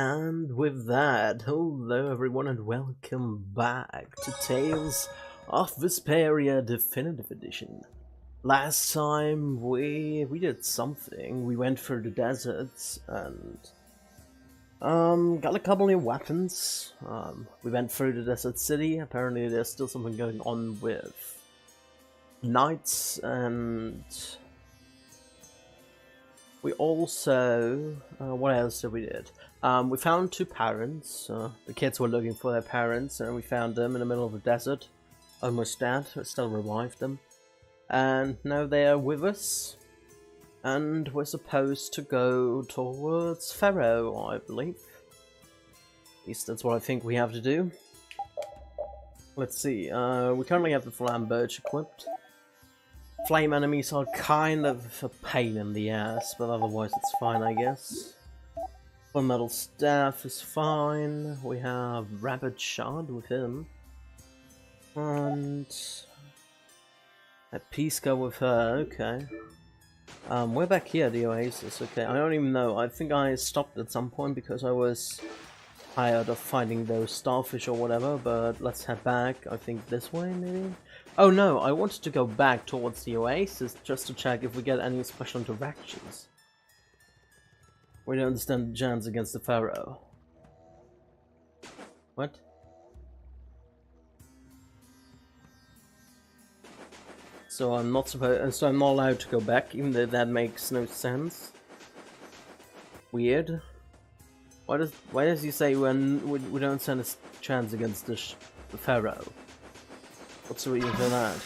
And with that, hello everyone and welcome back to Tales of Vesperia Definitive Edition. Last time we did something. We went through the deserts and got a couple new weapons. We went through the desert city. Apparently there's still something going on with knights, and we also what else did we did? We found two parents. The kids were looking for their parents, and we found them in the middle of the desert. Almost dead, but still revived them. And now they are with us. And we're supposed to go towards Pharaoh, I believe. At least that's what I think we have to do. Let's see, we currently have the flamberge equipped. Flame enemies are kind of a pain in the ass, but otherwise it's fine, I guess. Full metal staff is fine. We have rapid shard with him, and a Pisca with her. Okay, we're back here at the oasis. Okay, I don't even know. I think I stopped at some point because I was tired of fighting those starfish or whatever. But let's head back. I think this way, maybe. Oh no, I wanted to go back towards the oasis just to check if we get any special interactions. We don't understand the chance against the Pharaoh. What? So I'm not supposed. So I'm not allowed to go back, even though that makes no sense. Weird. Why does he say we don't stand a chance against the Pharaoh? What's the reason for that?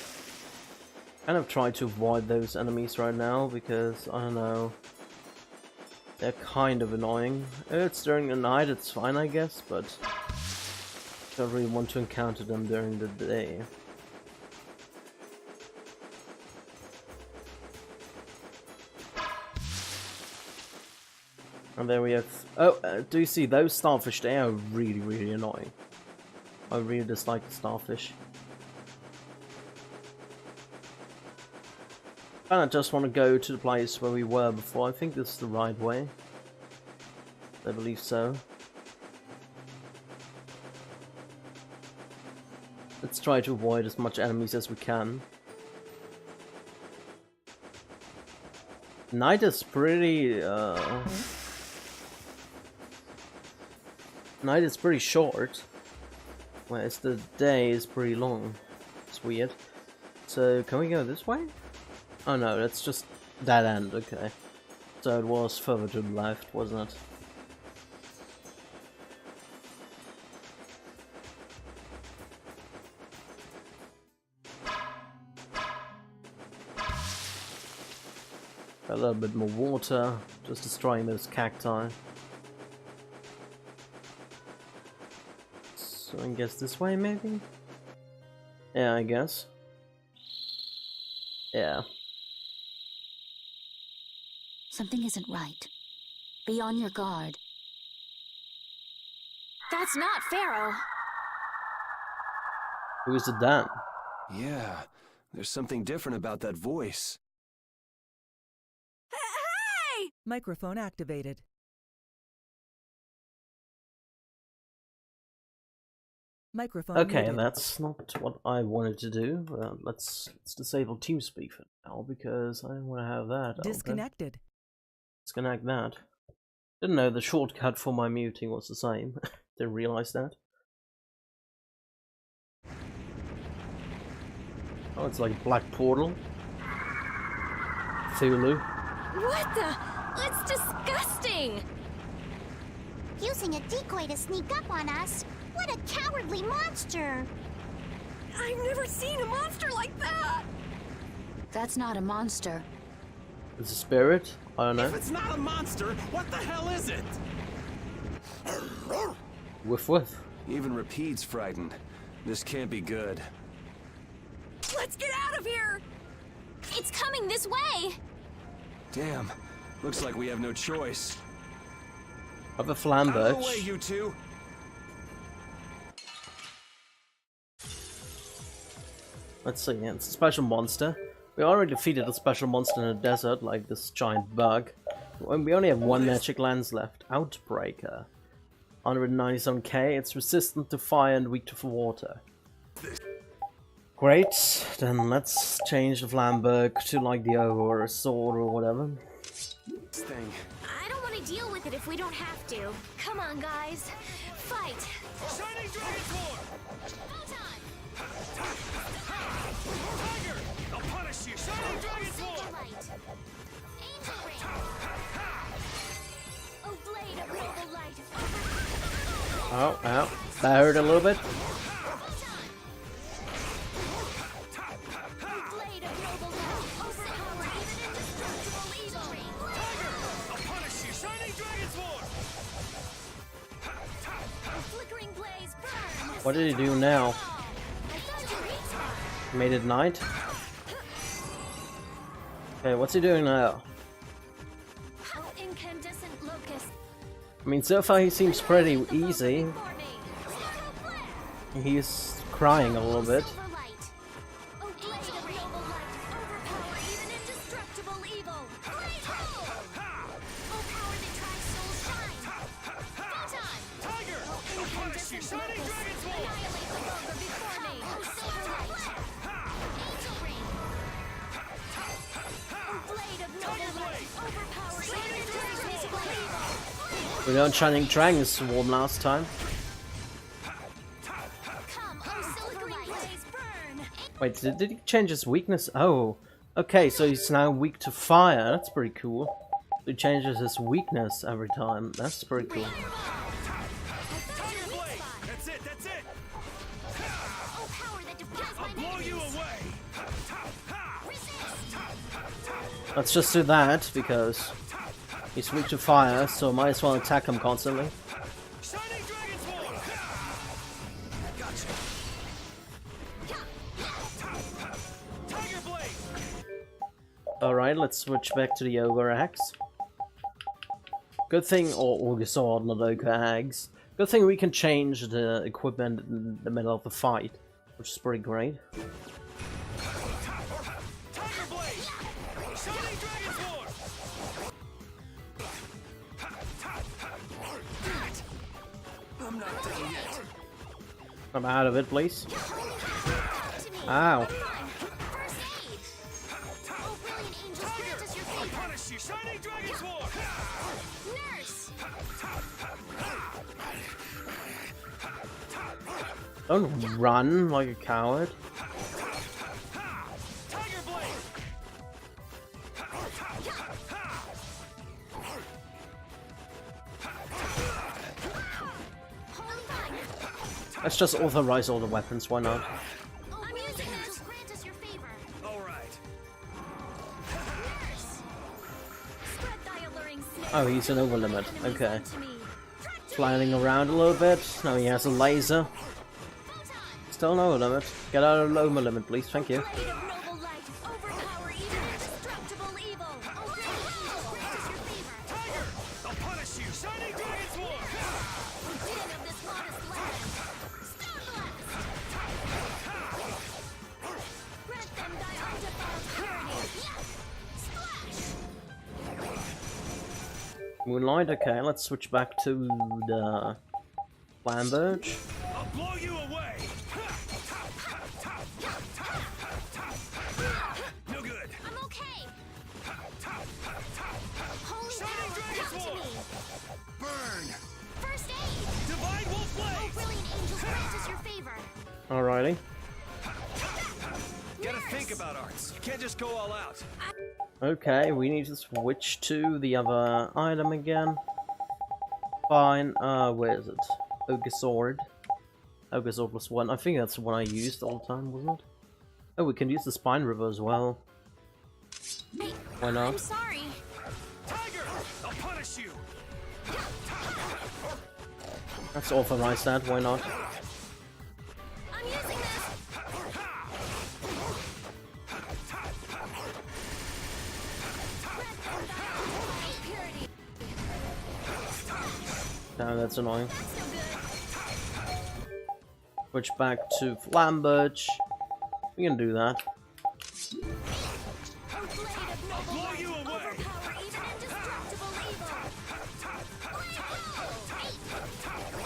Kind of try to avoid those enemies right now because I don't know. They're kind of annoying. It's during the night, it's fine I guess, but I don't really want to encounter them during the day. And there we have... Oh, do you see those starfish? They are really annoying. I really dislike the starfish. I just want to go to the place where we were before. I think this is the right way. I believe so. Let's try to avoid as much enemies as we can. Night is pretty night is pretty short, whereas the day is pretty long. It's weird. So can we go this way? Oh no, that's just that end, okay. So it was further to the left, wasn't it? A little bit more water, just destroying those cacti. So I guess this way maybe? Yeah, I guess. Yeah. Something isn't right. Be on your guard. That's not Pharaoh! Who is it then? Yeah, there's something different about that voice. Hey! Microphone activated. Microphone Okay, muted. that's not what I wanted to do. Let's disable TeamSpeak for now because I don't want to have that. Disconnected. Disconnect that. Didn't know the shortcut for my muting was the same. Didn't realize that. Oh, it's like a black portal. Cthulhu. What the? That's disgusting! Using a decoy to sneak up on us? What a cowardly monster! I've never seen a monster like that! That's not a monster. It's a spirit? I don't know. If it's not a monster, what the hell is it? Woof woof. Even Rapide's frightened. This can't be good. Let's get out of here! It's coming this way! Damn, looks like we have no choice. Have a Out of the way, flamberge. you two! Let's see, yeah, it's a special monster. We already defeated a special monster in the desert, like this giant bug. We only have one magic lens left. Outbreaker. 197k. It's resistant to fire and weak to water. Great, then let's change the Flamberg to like the ogre or a sword or whatever. Thing. I don't want to deal with it if we don't have to. Come on, guys. Fight! Shining Dragon Sword! Tiger! I'll punish you! Shining Dragon Sword! Angel Ring. Oh, blade of noble light. Oh, ow. That hurt a little bit. Blade of noble light. Overpower even indestructible evil. Tiger! I'll punish you! Shining Dragon Sword! Flickering blaze burn. What did he do now? I found your weak spot. Made it night? Okay, what's he doing now? Oh, incandescent locust. I mean, so far he seems pretty easy. For me. He's crying a little bit. Silver light. Oh, blade of noble light. Overpower even indestructible evil. Blade hole. Oh, power that tries soul shine. Photon. Tiger! I'll punish you! Incandescent Shining locust. Dragon Sword! Annihilate the ogre before me. Silver light. Angel Ring. Oh, blade of noble light. Overpower even indestructible evil. We learned Shining Dragon Swarm last time. Come, oh, flickering blaze burn. Wait, did he change his weakness? Oh, okay, so he's now weak to fire. That's pretty cool. He changes his weakness every time. That's pretty cool. Tiger Blade! That's it! That's it! Oh, power that defies I'll my blow you enemies. away! Let's just do that because he's weak to fire, so might as well attack him constantly. Shining Dragon Sword! Tiger Blade! Alright, let's switch back to the Ogre Axe. Good thing, or Ogre Sword, not Ogre Axe. Good thing we can change the equipment in the middle of the fight, which is pretty great. Tiger Blade! Shining Dragon Sword! I'm not done yet. Come out of it, please. Ow. First aid. Oh, brilliant angels, grant us your I'll favor. punish you! Shining Dragon Sword! Nurse. Don't run like a coward. Tiger Blade! Holy fire. Let's just authorize all the weapons, why not? Oh, brilliant angels, grant us your favor. All right. Nurse. Spread thy alluring snare. Oh, he's an over limit. Enemies Okay. unto me. Flying around a little bit. Now he has a laser. Still no limit. Get out of the over limit, please. Thank you. Blade of noble light. Overpower even indestructible evil. Oh, grant us your favor. Tiger! I'll punish you! Shining Dragon Sword! Din of this modest land. Star blast. Grant them thy undefiled purity. Splash. Moonlight, okay, let's switch back to the Flamberg. I'll blow you away! No good! I'm okay. Holy Shining power, Dragon come to Sword! me. Burn! First aid. Divine Wolf Oh, Blade! brilliant angels, grant us your favor. Alrighty. Gotta think about arts. You can't just go all out. Okay, we need to switch to the other item again. Fine, where is it? Ogre Sword. Ogre Sword +1. I think that's the one I used all the time, wasn't it? Oh, we can use the Spine River as well. Hey, Why not? I'm sorry. Tiger! I'll punish you! Let's authorize that, why not? I'm using this. Purity. No, that's annoying. That's no good. Switch back to Flamberg. We can do that. Oh, blade of noble blow light. you away. Overpower even indestructible evil. Blade hole.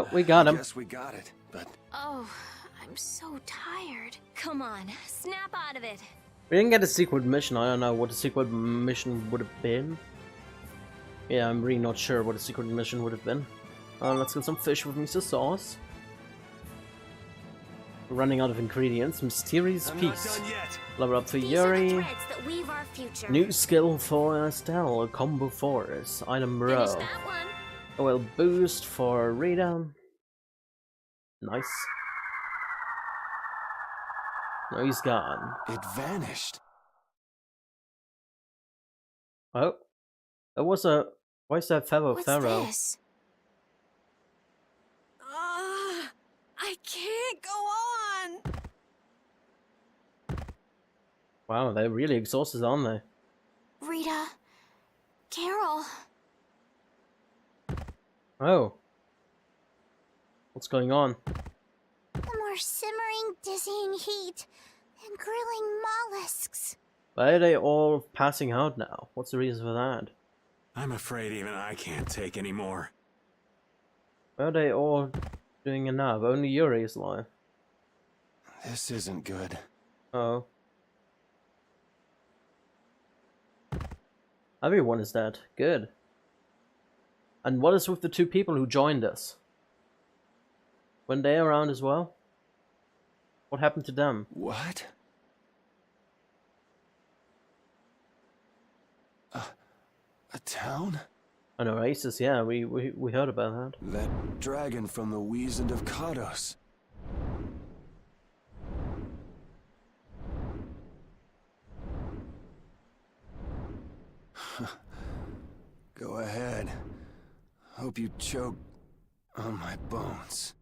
Oh, we got him. Guess we got it, but Oh, I'm so tired. Come on, snap out of it. We didn't get a secret mission. I don't know what a secret mission would have been. Yeah, I'm really not sure what a secret mission would have been. Let's get some fish with Mr. Sauce. We're running out of ingredients. Mysterious I'm piece. not done yet. Level up for These are the Yuri. threads that weave our future. New skill for Estelle. Combo Force. Item Finish row. that one. Oil boost for Rita. Nice. No, he's gone. It vanished. Oh. There was a... Why is that Pharaoh? What's Pharaoh? this? I can't go on. Wow, they're really exhausted, aren't they? Rita. Carol. Oh. What's going on? The more simmering, dizzying heat and grilling mollusks. Why are they all passing out now? What's the reason for that? I'm afraid even I can't take any more. Why are they all doing a nap? Only Yuri is alive. This isn't good. Oh. Everyone is dead. Good. And what is with the two people who joined us? When they around as well? What happened to them? What? A town? An oasis, yeah, we heard about that. That dragon from the Wizened of Kados. Go ahead. Hope you choke on my bones.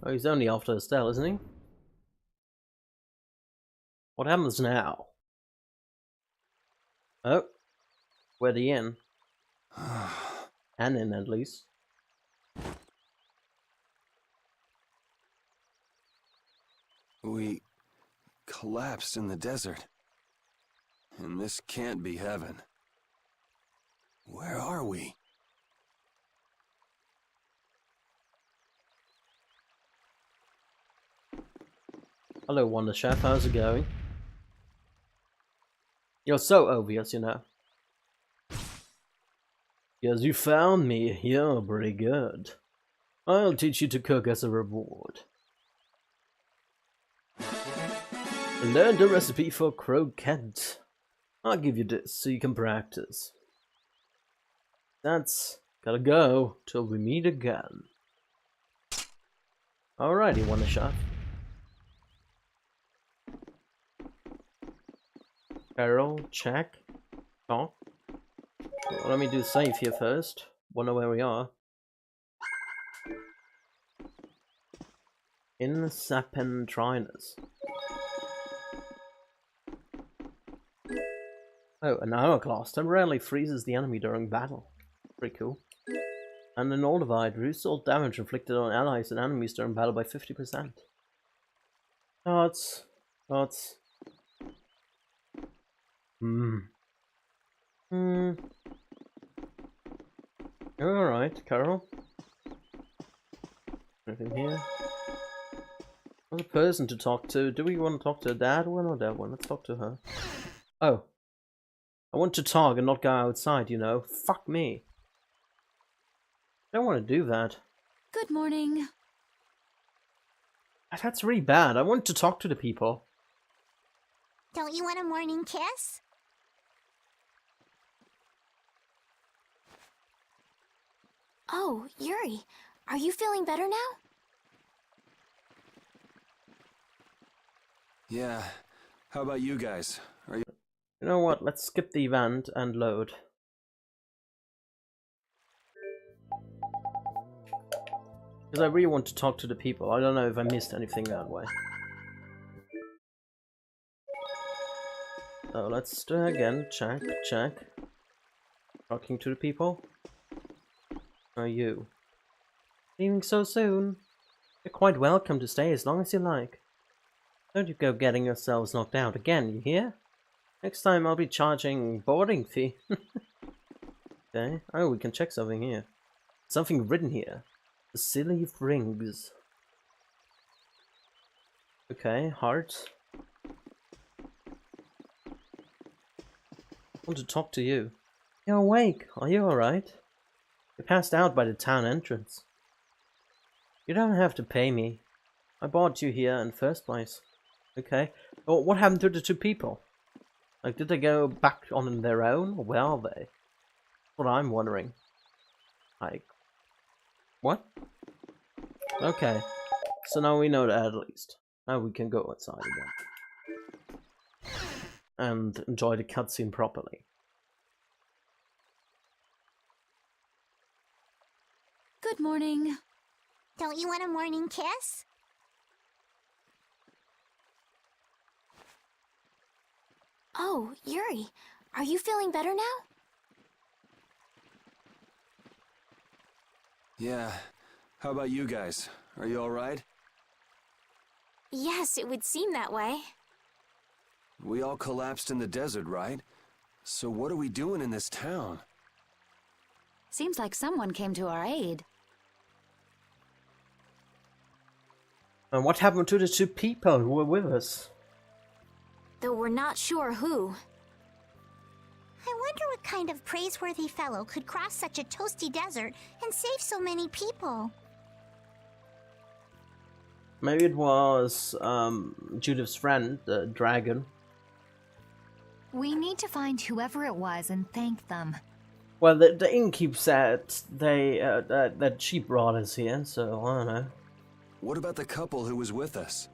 Oh, he's only after Estelle, isn't he? What happens now? Oh. We're the inn. An inn, at least. We collapsed in the desert. And this can't be heaven. Where are we? Hello, Wonder Chef. How's it going? You're so obvious, you know. Yes, you found me. You're pretty good. I'll teach you to cook as a reward. Learn the recipe for croquette. I'll give you this so you can practice. That's gotta go till we meet again. Alrighty, Wonder Chef. Carol, check. Talk. Well, let me do save here first. Wonder where we are. In Serpentrinus. Oh, an hourglass temporarily freezes the enemy during battle. Pretty cool. And an Oldavide reduces all damage inflicted on allies and enemies during battle by 50%. Thoughts. Alright, Carol. Anything here? There's a person to talk to. Do we want to talk to her dad one or that one? Let's talk to her. Oh. I want to talk and not go outside, you know. Fuck me. I don't want to do that. Good morning. That's really bad. I want to talk to the people. Don't you want a morning kiss? Oh, Yuri, are you feeling better now? Yeah. How about you guys? Are you... You know what? Let's skip the event and load. Because I really want to talk to the people. I don't know if I missed anything that way. So let's do it again. Check. Talking to the people. Are you? Leaving so soon? You're quite welcome to stay as long as you like. Don't you go getting yourselves knocked out again, you hear? Next time I'll be charging boarding fee. Okay. Oh, we can check something here. Something written here. The silly rings. Okay, heart. I want to talk to you. You're awake. Are you alright? You passed out by the town entrance. You don't have to pay me. I brought you here in the first place. Okay. Well, what happened to the two people? Like, did they go back on their own? Or where are they? That's what I'm wondering. Like, what? Okay. So now we know that at least. Now we can go outside again. And enjoy the cutscene properly. Good morning. Don't you want a morning kiss? Oh, Yuri, are you feeling better now? Yeah. How about you guys? Are you alright? Yes, it would seem that way. We all collapsed in the desert, right? So what are we doing in this town? Seems like someone came to our aid. And what happened to the two people who were with us? Though we're not sure who. I wonder what kind of praiseworthy fellow could cross such a toasty desert and save so many people. Maybe it was Judith's friend, the dragon. We need to find whoever it was and thank them. Well, the innkeep said they that she brought us here, so I don't know. What about the couple who was with us?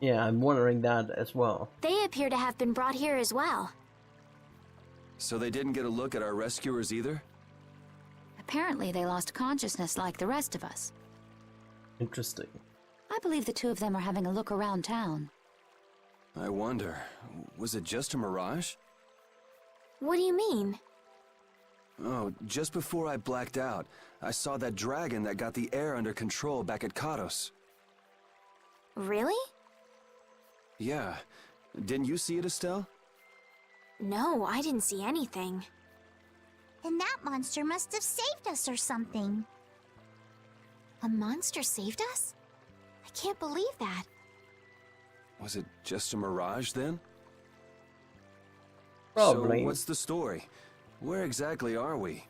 Yeah, I'm wondering that as well. They appear to have been brought here as well. So they didn't get a look at our rescuers either? Apparently they lost consciousness like the rest of us. Interesting. I believe the two of them are having a look around town. I wonder, was it just a mirage? What do you mean? Oh, just before I blacked out, I saw that dragon that got the air under control back at Kados. Really? Yeah. Didn't you see it, Estelle? No, I didn't see anything. And that monster must have saved us or something. A monster saved us? I can't believe that. Was it just a mirage then? Probably. So what's the story? Where exactly are we?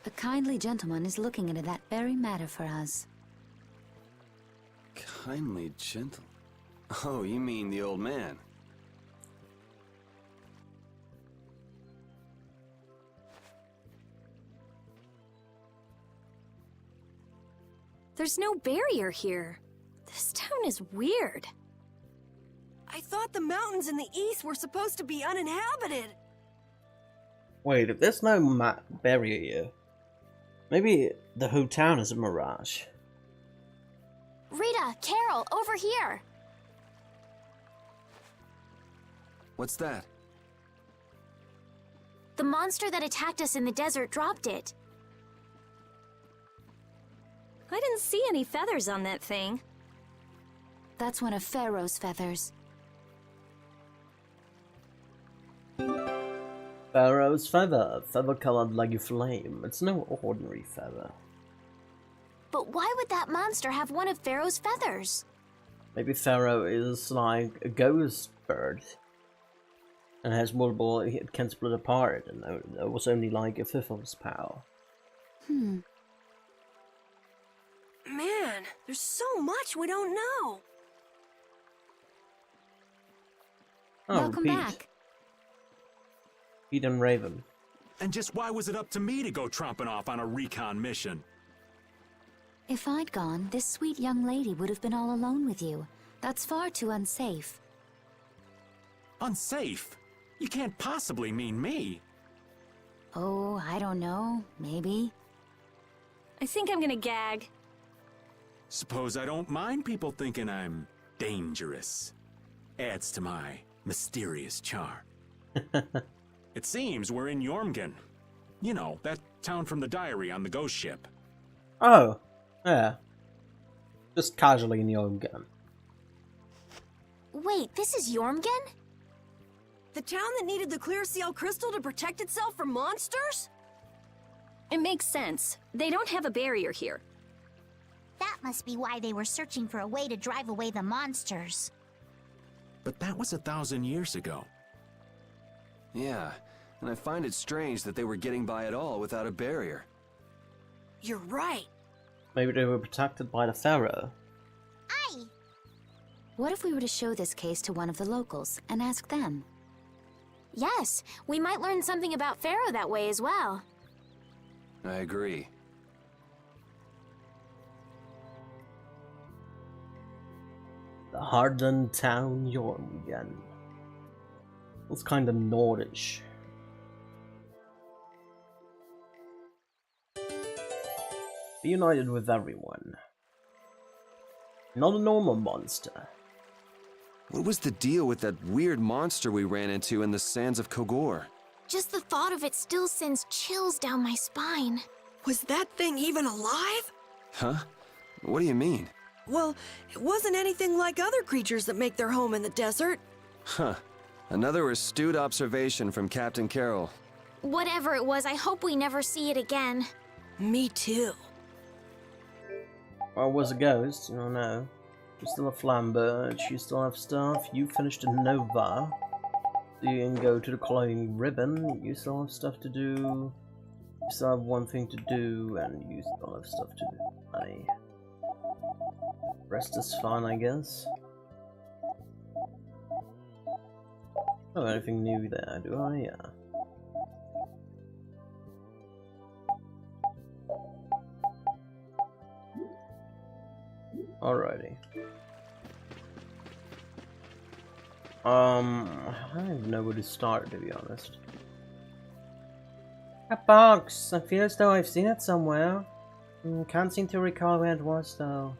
A kindly gentleman is looking into that very matter for us. Kindly gentle. Oh, you mean the old man? There's no barrier here. This town is weird. I thought the mountains in the east were supposed to be uninhabited. Wait, if there's no barrier here, maybe the whole town is a mirage. Rita, Carol, over here! What's that? The monster that attacked us in the desert dropped it. I didn't see any feathers on that thing. That's one of Pharaoh's feathers. Pharaoh's feather, feather colored like a flame. It's no ordinary feather. But why would that monster have one of Pharaoh's feathers? Maybe Pharaoh is like a ghost bird. And has multiple, it can split apart, and it was only like a fifth of its power. Man, there's so much we don't know. Oh, Welcome Pete. back. Pete and Raven. And just why was it up to me to go tromping off on a recon mission? If I'd gone, this sweet young lady would have been all alone with you. That's far too unsafe. Unsafe? You can't possibly mean me. Oh, I don't know. Maybe. I think I'm gonna gag. Suppose I don't mind people thinking I'm dangerous. Adds to my mysterious charm. It seems we're in Jormungand. You know, that town from the diary on the ghost ship. Oh, yeah. Just casually in your own gun. Wait, this is Jormungand? The town that needed the clear seal crystal to protect itself from monsters? It makes sense. They don't have a barrier here. That must be why they were searching for a way to drive away the monsters. But that was 1,000 years ago. Yeah, and I find it strange that they were getting by at all without a barrier. You're right. Maybe they were protected by the Pharaoh. Aye! What if we were to show this case to one of the locals and ask them? Yes, we might learn something about Pharaoh that way as well. I agree. The hardened town Jormungand. It's kind of Nordish. Be united with everyone. Not a normal monster. What was the deal with that weird monster we ran into in the sands of Kogor? Just the thought of it still sends chills down my spine. Was that thing even alive? Huh? What do you mean? Well, it wasn't anything like other creatures that make their home in the desert. Huh. Another astute observation from Captain Carroll. Whatever it was, I hope we never see it again. Me too. Or was a ghost? You don't know. You still have Flambird, you still have stuff. You finished a Nova. So you can go to the Cloying Ribbon. You still have stuff to do. You still have one thing to do, and you still have stuff to do. Rest is fine, I guess. Oh, anything new there, do I? Yeah. Alrighty. I don't even know where to start, to be honest. A box! I feel as though I've seen it somewhere. Can't seem to recall where it was, though.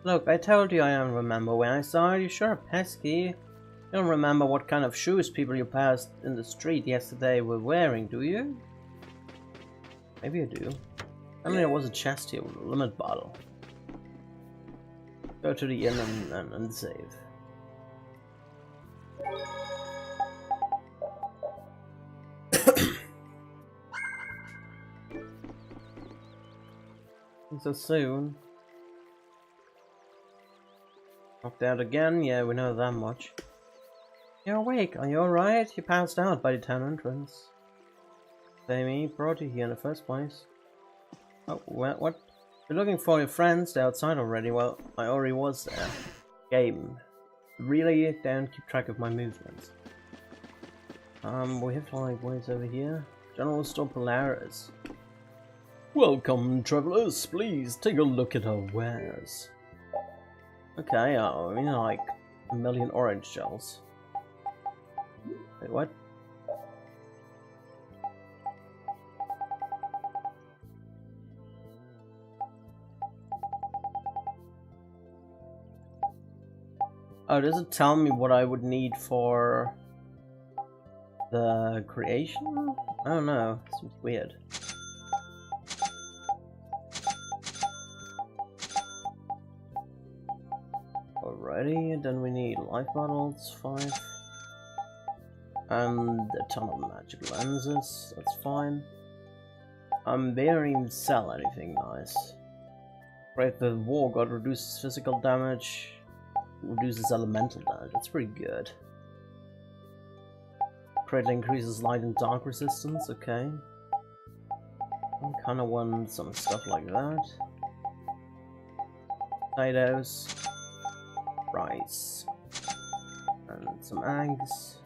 Look, I told you I don't remember when I saw it. You sure are pesky. You don't remember what kind of shoes people you passed in the street yesterday were wearing, do you? Maybe I do. I mean, there was a chest here with a limit bottle. Go to the inn and save. So soon. Knocked out again? Yeah, we know that much. You're awake, are you alright? You passed out by the town entrance. Amy brought you here in the first place. Oh, what? You're looking for your friends, they're outside already. Well, I already was there. Game. Really don't keep track of my movements. We have to like ways over here. General Store Polaris. Welcome, travelers. Please take a look at our wares. Okay, I mean like a million orange shells. Wait, what? Oh, does it tell me what I would need for the creation? I don't know. It seems weird. Alrighty, then we need life bottles, 5. And a ton of magic lenses, that's fine. They don't even sell anything nice. Right, the War God reduces physical damage, reduces elemental damage, that's pretty good. Crit increases light and dark resistance, okay. I kinda want some stuff like that. Potatoes. Rice. And some eggs.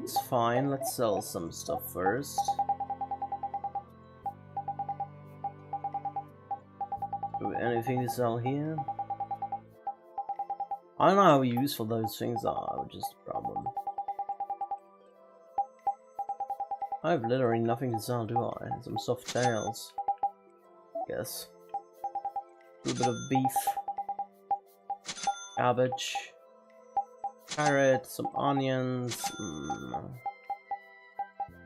It's fine, let's sell some stuff first. Anything to sell here? I don't know how useful those things are, which is the problem. I have literally nothing to sell, do I? Some soft tails. Yes. A little bit of beef. Cabbage. Carrot, some onions.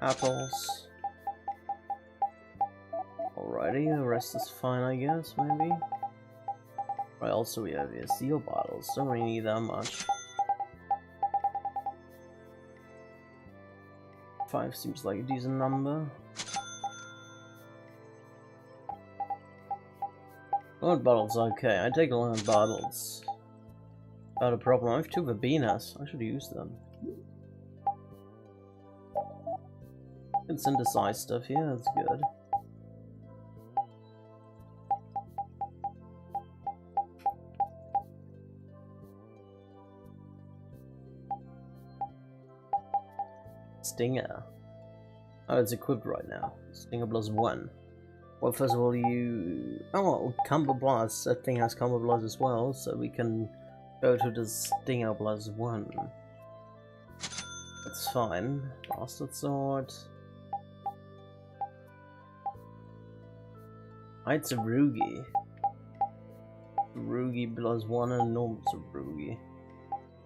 Apples. Alrighty, the rest is fine, I guess, maybe. Right, also we have here seal bottles, don't really need that much. 5 seems like a decent number. Lemon bottles, okay. I take lemon bottles. Not a problem. I have 2 Verbenas. I should use them. I can synthesize stuff here, that's good. Stinger. Oh, it's equipped right now. Stinger +1. Well, first of all, you... Oh, Combo Blast. That thing has Combo Blast as well, so we can go to the Stinger +1. That's fine. Bastard Sword. It's a Rugi. Rugi +1 and normal Tsurugi.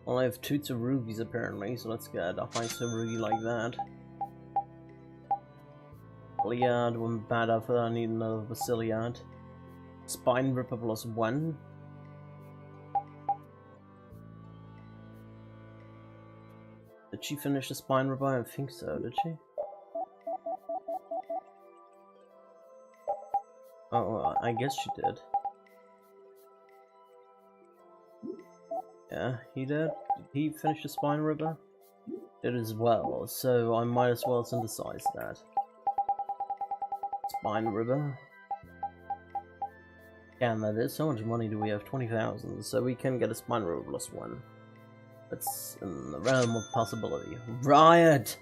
Well, I have 2 Tsurugis apparently, so let's get a high Tsurugi like that. Basiliad, 1 bad for that, I need another Basiliad. Spine Ripper +1. Did she finish the Spine Ripper? I don't think so, did she? Oh, I guess she did. Yeah, he did. Did he finish the Spine Ripper? Did as well, so I might as well synthesize that. Spine Ripper. And that is, how much money do we have? 20,000, so we can get a Spine Ripper +1. That's in the realm of possibility. Riot!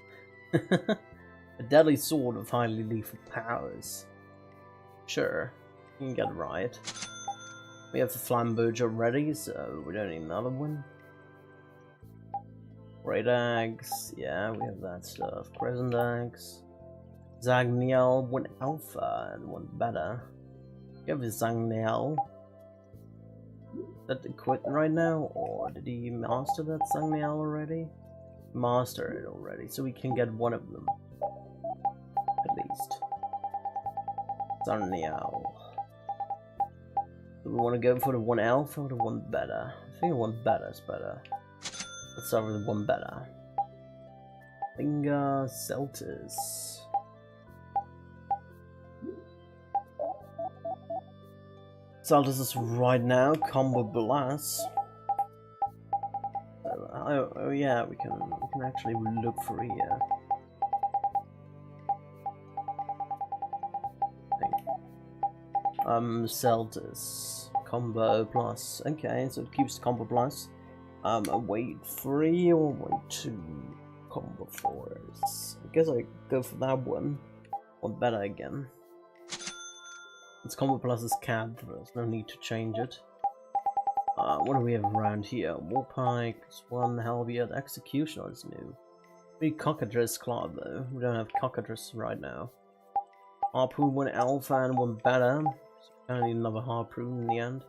A deadly sword of highly lethal powers. Sure, you can get a Riot. We have the Flamberge already, so we don't need another one. Great Axe, yeah, we have that stuff. Crescent Axe. Zagniel, 1 alpha and 1 beta. You have the Zagniel. Is that equipped right now, or did he master that Zagniel already? Master it already, so we can get one of them. At least. Zagniel. Do we want to go for the 1 alpha or the 1 beta? I think the 1 beta is better. Let's start with the 1 beta. Finger Celtis. Celtis is right now Combo Blast. Oh yeah, we can actually look for here. Celtis Combo Plus. Okay, so it keeps Combo Plus. Weight 3 or weight 2 Combo 4s. I guess I go for that one. 1 better again. It's Combo Plus is capped, there's no need to change it. What do we have around here? Warpike, +1, Halberd, Executioner is new. We need Cockatrice Claw though, we don't have Cockatrice right now. Harpoon, 1 alpha and 1 beta, so we kind of need another Harpoon in the end.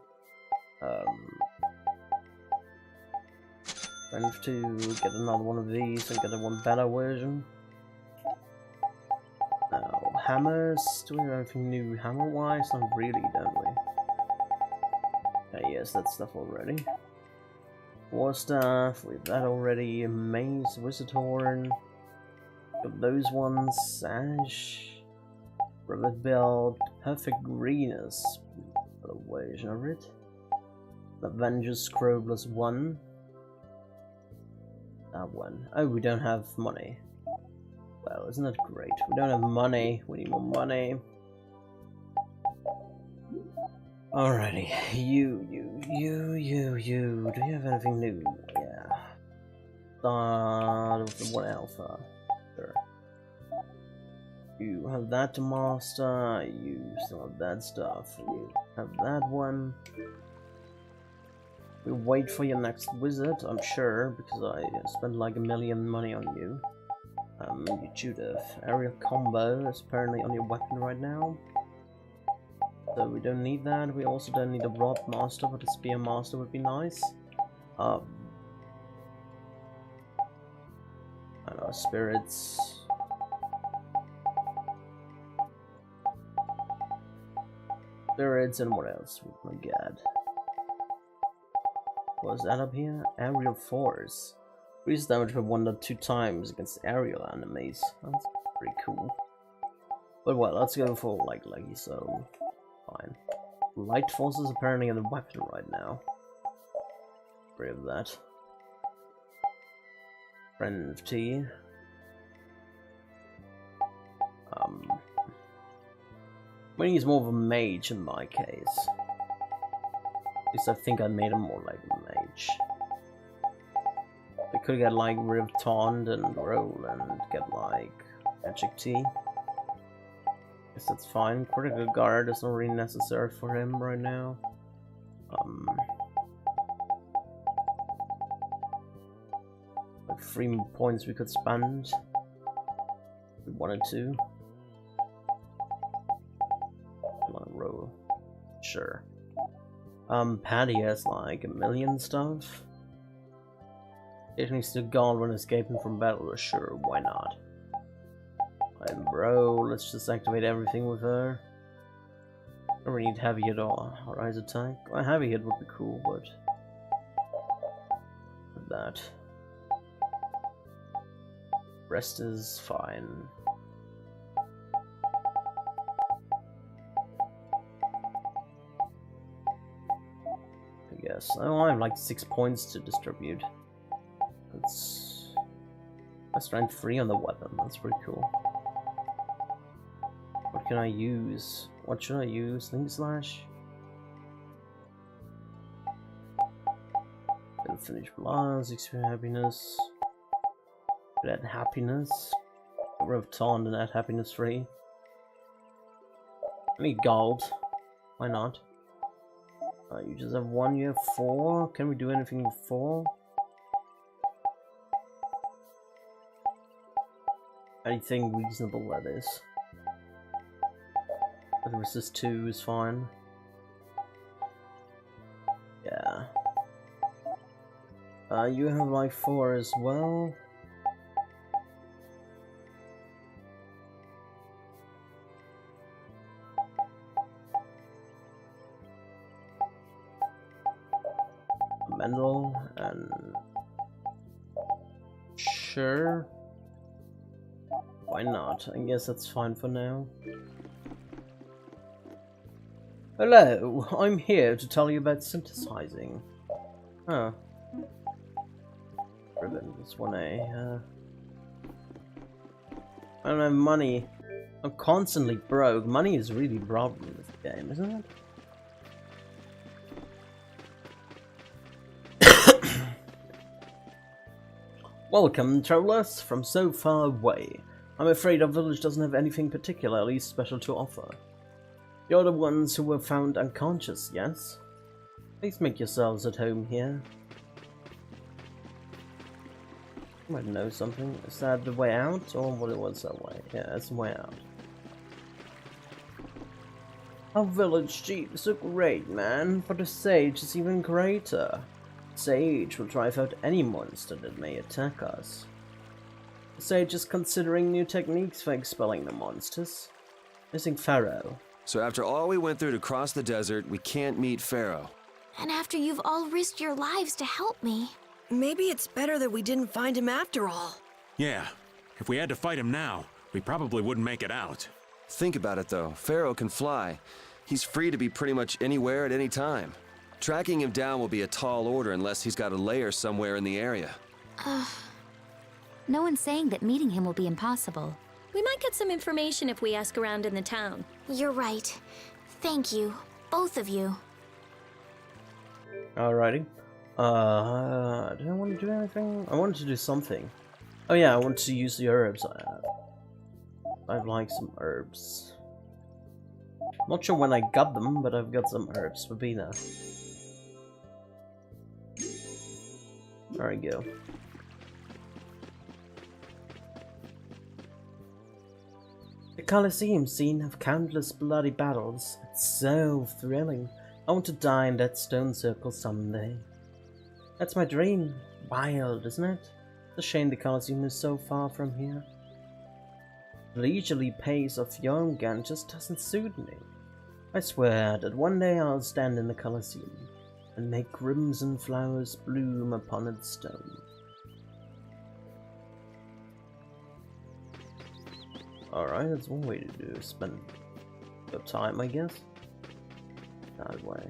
Managed to get another one of these and get a 1 beta version. Hammers, do we have anything new hammer-wise? Not really, don't we? Yes, that stuff already. War Staff, we have that already. Maze, Wizard Horn. Got those ones. Sash. Rivet Belt. Perfect Greeners. Got a version of it. Avengers Scroll +1. That one. Oh, we don't have money. Well, isn't that great? We don't have money. We need more money. Alrighty. You. Do you have anything new? Yeah. Start with the 1 alpha. Sure. You have that to master. You still have that stuff. You have that one. We wait for your next wizard, I'm sure, because I spent like $1 million money on you. You should have. Area combo is apparently on your weapon right now. So we don't need that. We also don't need a Rod Master, but a Spear Master would be nice. I don't know, Spirits. Spirits and what else we can get? What's that up here? Aerial Force. Increase damage by 1 to 2 times against aerial enemies. That's pretty cool. But well, let's go for like leggy, so fine. Light forces apparently in the weapon right now. Free of that. Friend of T. I'm gonna use more of a mage in my case. At least I think I made him more like a mage. I could get like rid of Taunt and roll and get like Magic T. Guess that's fine. Critical Guard is not really necessary for him right now. Like 3 points we could spend. If we wanted to. Come on, roll. Sure. Paddy has like 1 million stuff. It needs to gone when escaping from battle, sure, why not? And bro, let's just activate everything with her. I don't really need heavy hit or rise attack. Well, heavy hit would be cool, but with that. Rest is fine. I guess. Oh, I have like 6 points to distribute. That's strength 3 on the weapon. That's pretty cool. What can I use? What should I use? Link Slash? Infinite Blast, Experience Happiness. Add Happiness. Get rid of Taunt and add Happiness 3. I need gold. Why not? You just have 1, you have 4. Can we do anything with 4? Anything reasonable, that is. The resist 2 is fine. Yeah. You have like 4 as well. Mendel and sure. Why not? I guess that's fine for now. Hello, I'm here to tell you about synthesizing. Oh. Ribbon, it's 1A. I don't have money. I'm constantly broke. Money is really a problem in this game, isn't it? Welcome, travelers from so far away. I'm afraid our village doesn't have anything particularly special to offer. You're the ones who were found unconscious, yes? Please make yourselves at home here. You might know something. Is that the way out, or what it was that way? Yeah, it's the way out. Our village chiefs are great, man, but the sage is even greater. Sage will drive out any monster that may attack us. The sage is considering new techniques for expelling the monsters. Missing Pharaoh. So after all we went through to cross the desert, we can't meet Pharaoh. And after you've all risked your lives to help me. Maybe it's better that we didn't find him after all. Yeah, if we had to fight him now, we probably wouldn't make it out. Think about it though, Pharaoh can fly. He's free to be pretty much anywhere at any time. Tracking him down will be a tall order unless he's got a lair somewhere in the area. No one's saying that meeting him will be impossible. We might get some information if we ask around in the town. You're right. Thank you, both of you. Alrighty. Did I want to do anything? I wanted to do something. Oh yeah, I want to use the herbs I have. I have like some herbs. Not sure when I got them, but I've got some herbs for Bina. There we go. The Colosseum scene of countless bloody battles. It's so thrilling. I want to die in that stone circle someday. That's my dream. Wild, isn't it? It's a shame the Colosseum is so far from here. The leisurely pace of Jormungand just doesn't suit me. I swear that one day I'll stand in the Colosseum and make crimson flowers bloom upon its stone. Alright, that's one way to do it. Spend the time, I guess. That way.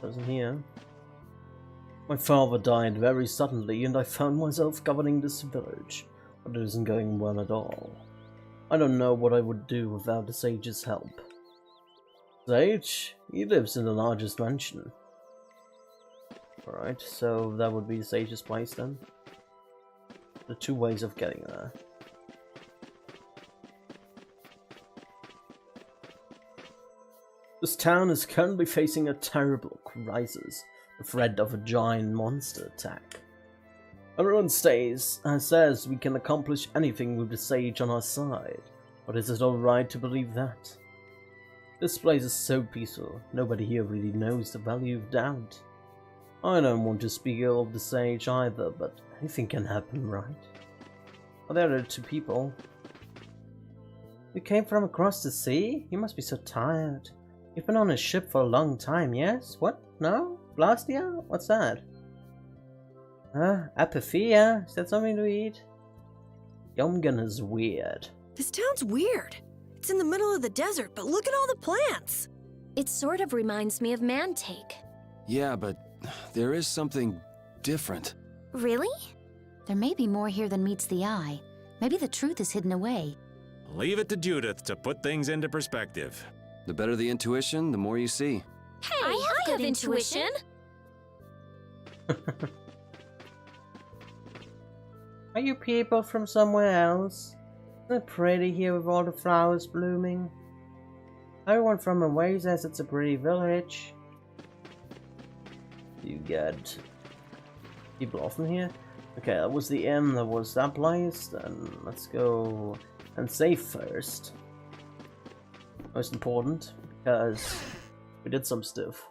Doesn't here. My father died very suddenly, and I found myself governing this village, but it isn't going well at all. I don't know what I would do without the sage's help. Sage? He lives in the largest mansion. Alright, so that would be the sage's place then. The two ways of getting there. This town is currently facing a terrible crisis, the threat of a giant monster attack. Everyone says we can accomplish anything with the sage on our side, but is it alright to believe that? This place is so peaceful, nobody here really knows the value of doubt. I don't want to speak ill of the sage either, but anything can happen, right? Are there other two people? You came from across the sea? You must be so tired. You've been on a ship for a long time, yes? What? No? Blastia? What's that? Apathia? Is that something to eat? Yomgan is weird. This town's weird. It's in the middle of the desert, but look at all the plants. It sort of reminds me of Mantake. Yeah, but there is something different. Really? There may be more here than meets the eye. Maybe the truth is hidden away. Leave it to Judith to put things into perspective. The better the intuition, the more you see. Hey, I have intuition. Are you people from somewhere else? Isn't it pretty here with all the flowers blooming? Everyone from away says it's a pretty village. You get people often here? Okay, that was the inn, that was that place. Then let's go and save first. Most important, because we did some stuff.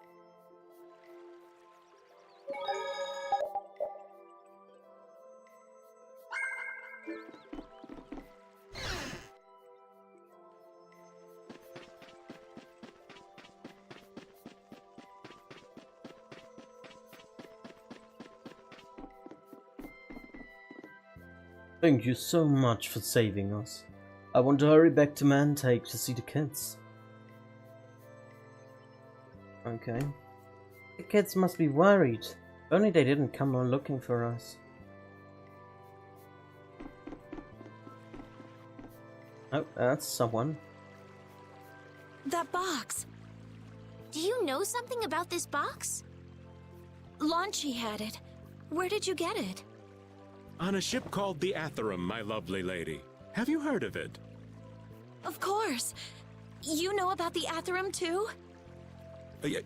Thank you so much for saving us. I want to hurry back to Mantake to see the kids. Okay. The kids must be worried. If only they didn't come on looking for us. Oh, that's someone. That box. Do you know something about this box? Launchy had it. Where did you get it? On a ship called the Atherum, my lovely lady. Have you heard of it? Of course. You know about the Atherum too?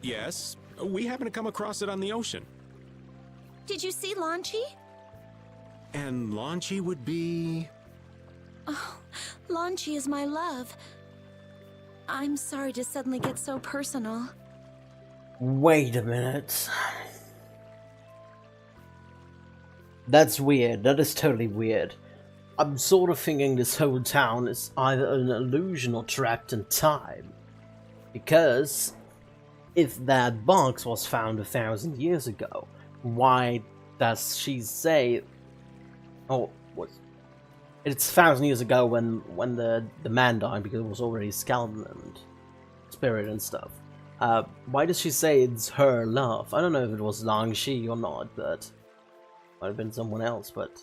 Yes. We happened to come across it on the ocean. Did you see Launchy? And Launchy would be... Oh, Launchy is my love. I'm sorry to suddenly get so personal. Wait a minute. That's weird. That is totally weird. I'm sort of thinking this whole town is either an illusion or trapped in time. Because if that box was found 1,000 years ago, why does she say... Oh, what? It's 1,000 years ago when the man died, because it was already skeleton and spirit and stuff. Why does she say it's her love? I don't know if it was Langshi or not, but... Might have been someone else, but...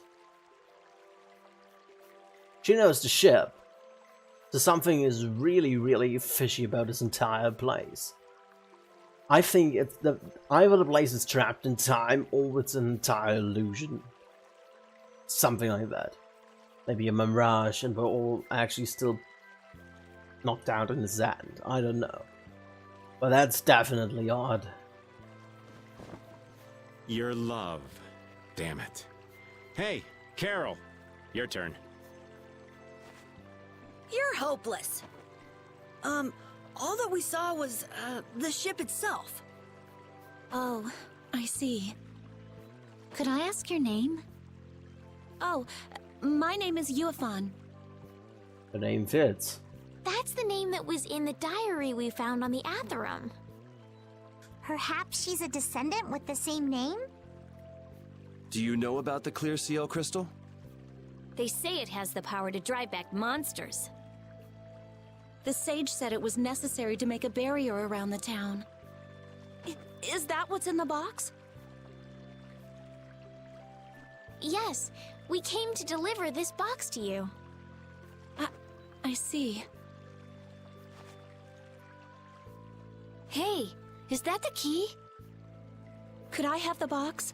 She knows the ship. So something is really, really fishy about this entire place. I think it's either the place is trapped in time or it's an entire illusion. Something like that. Maybe a mirage and we're all actually still knocked out in the sand. I don't know. But that's definitely odd. Your love. Damn it. Hey, Carol. Your turn. You're hopeless. All that we saw was, the ship itself. Oh, I see. Could I ask your name? Oh, my name is Yuafan. The name fits. That's the name that was in the diary we found on the Atherum. Perhaps she's a descendant with the same name? Do you know about the clear seal crystal? They say it has the power to drive back monsters. The sage said it was necessary to make a barrier around the town. Is that what's in the box? Yes, we came to deliver this box to you. I see. Hey, is that the key? Could I have the box?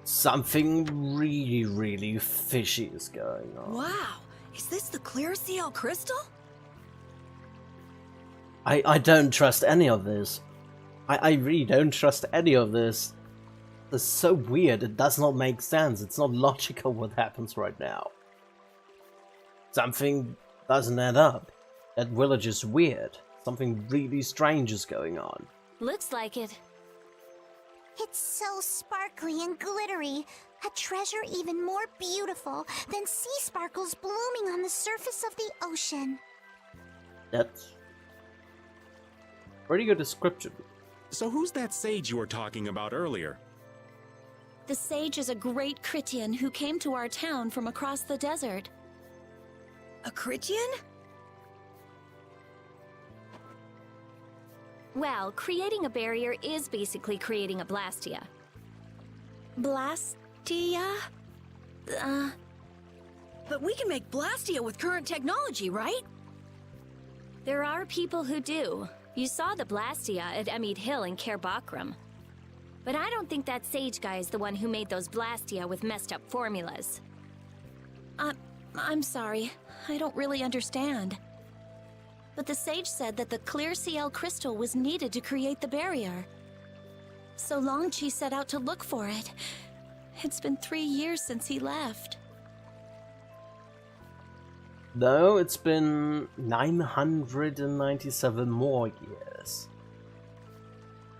Something really, really fishy is going on. Wow, is this the clear CL crystal? I don't trust any of this. I really don't trust any of this. It's so weird, it does not make sense, it's not logical what happens right now. Something doesn't add up. That village is weird. Something really strange is going on. Looks like it. It's so sparkly and glittery. A treasure even more beautiful than sea sparkles blooming on the surface of the ocean. That's pretty good description. So who's that sage you were talking about earlier? The sage is a great Critian who came to our town from across the desert. A Critian? Well, creating a barrier is basically creating a Blastia. Blastia? But we can make Blastia with current technology, right? There are people who do. You saw the Blastia at Emmett Hill in Cair Bakram. But I don't think that sage guy is the one who made those Blastia with messed up formulas. I'm sorry. I don't really understand. But the sage said that the clear CL crystal was needed to create the barrier. So Longchi set out to look for it. It's been 3 years since he left. No, it's been 997 more years.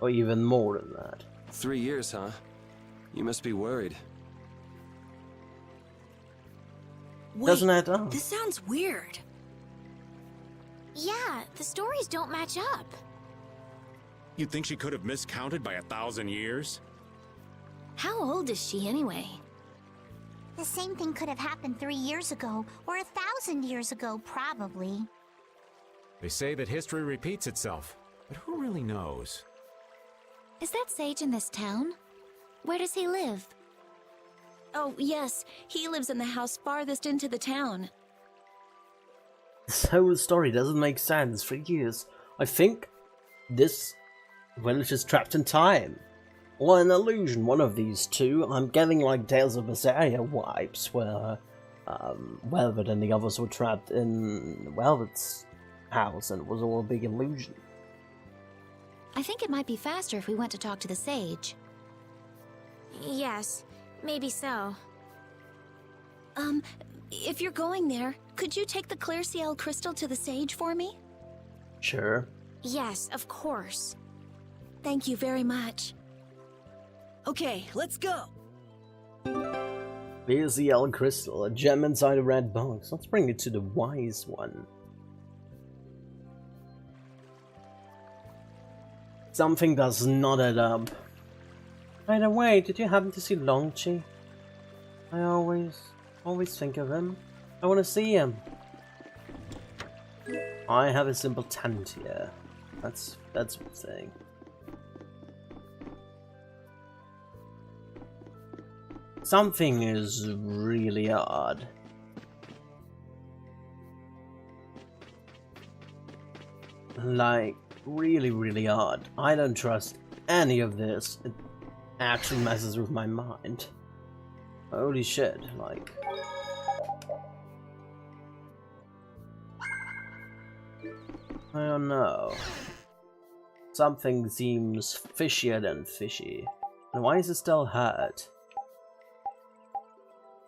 Or even more than that. 3 years, huh? You must be worried. Wait, Doesn't add up. This sounds weird. Yeah, the stories don't match up. You think she could have miscounted by 1,000 years? How old is she anyway? The same thing could have happened 3 years ago, or 1,000 years ago, probably. They say that history repeats itself, but who really knows? Is that sage in this town? Where does he live? Oh, yes. He lives in the house farthest into the town. This whole story doesn't make sense for years. I think this village is trapped in time. Or an illusion, one of these two. I'm getting like Tales of Vesperia vibes, where Velvet and the others were trapped in Velvet's house and it was all a big illusion. I think it might be faster if we went to talk to the sage. Yes, maybe so. If you're going there, could you take the clear CL crystal to the sage for me? Sure. Yes, of course. Thank you very much. Okay, let's go. Here's the L crystal, a gem inside a red box. Let's bring it to the wise one. Something does not add up. By the way, did you happen to see Longchi? I always think of him. I want to see him. I have a simple tent here. That's one thing. Something is really odd. Like, really, really odd. I don't trust any of this. It actually messes with my mind. Holy shit, like... I don't know. Something seems fishier than fishy. And why is it still hurt?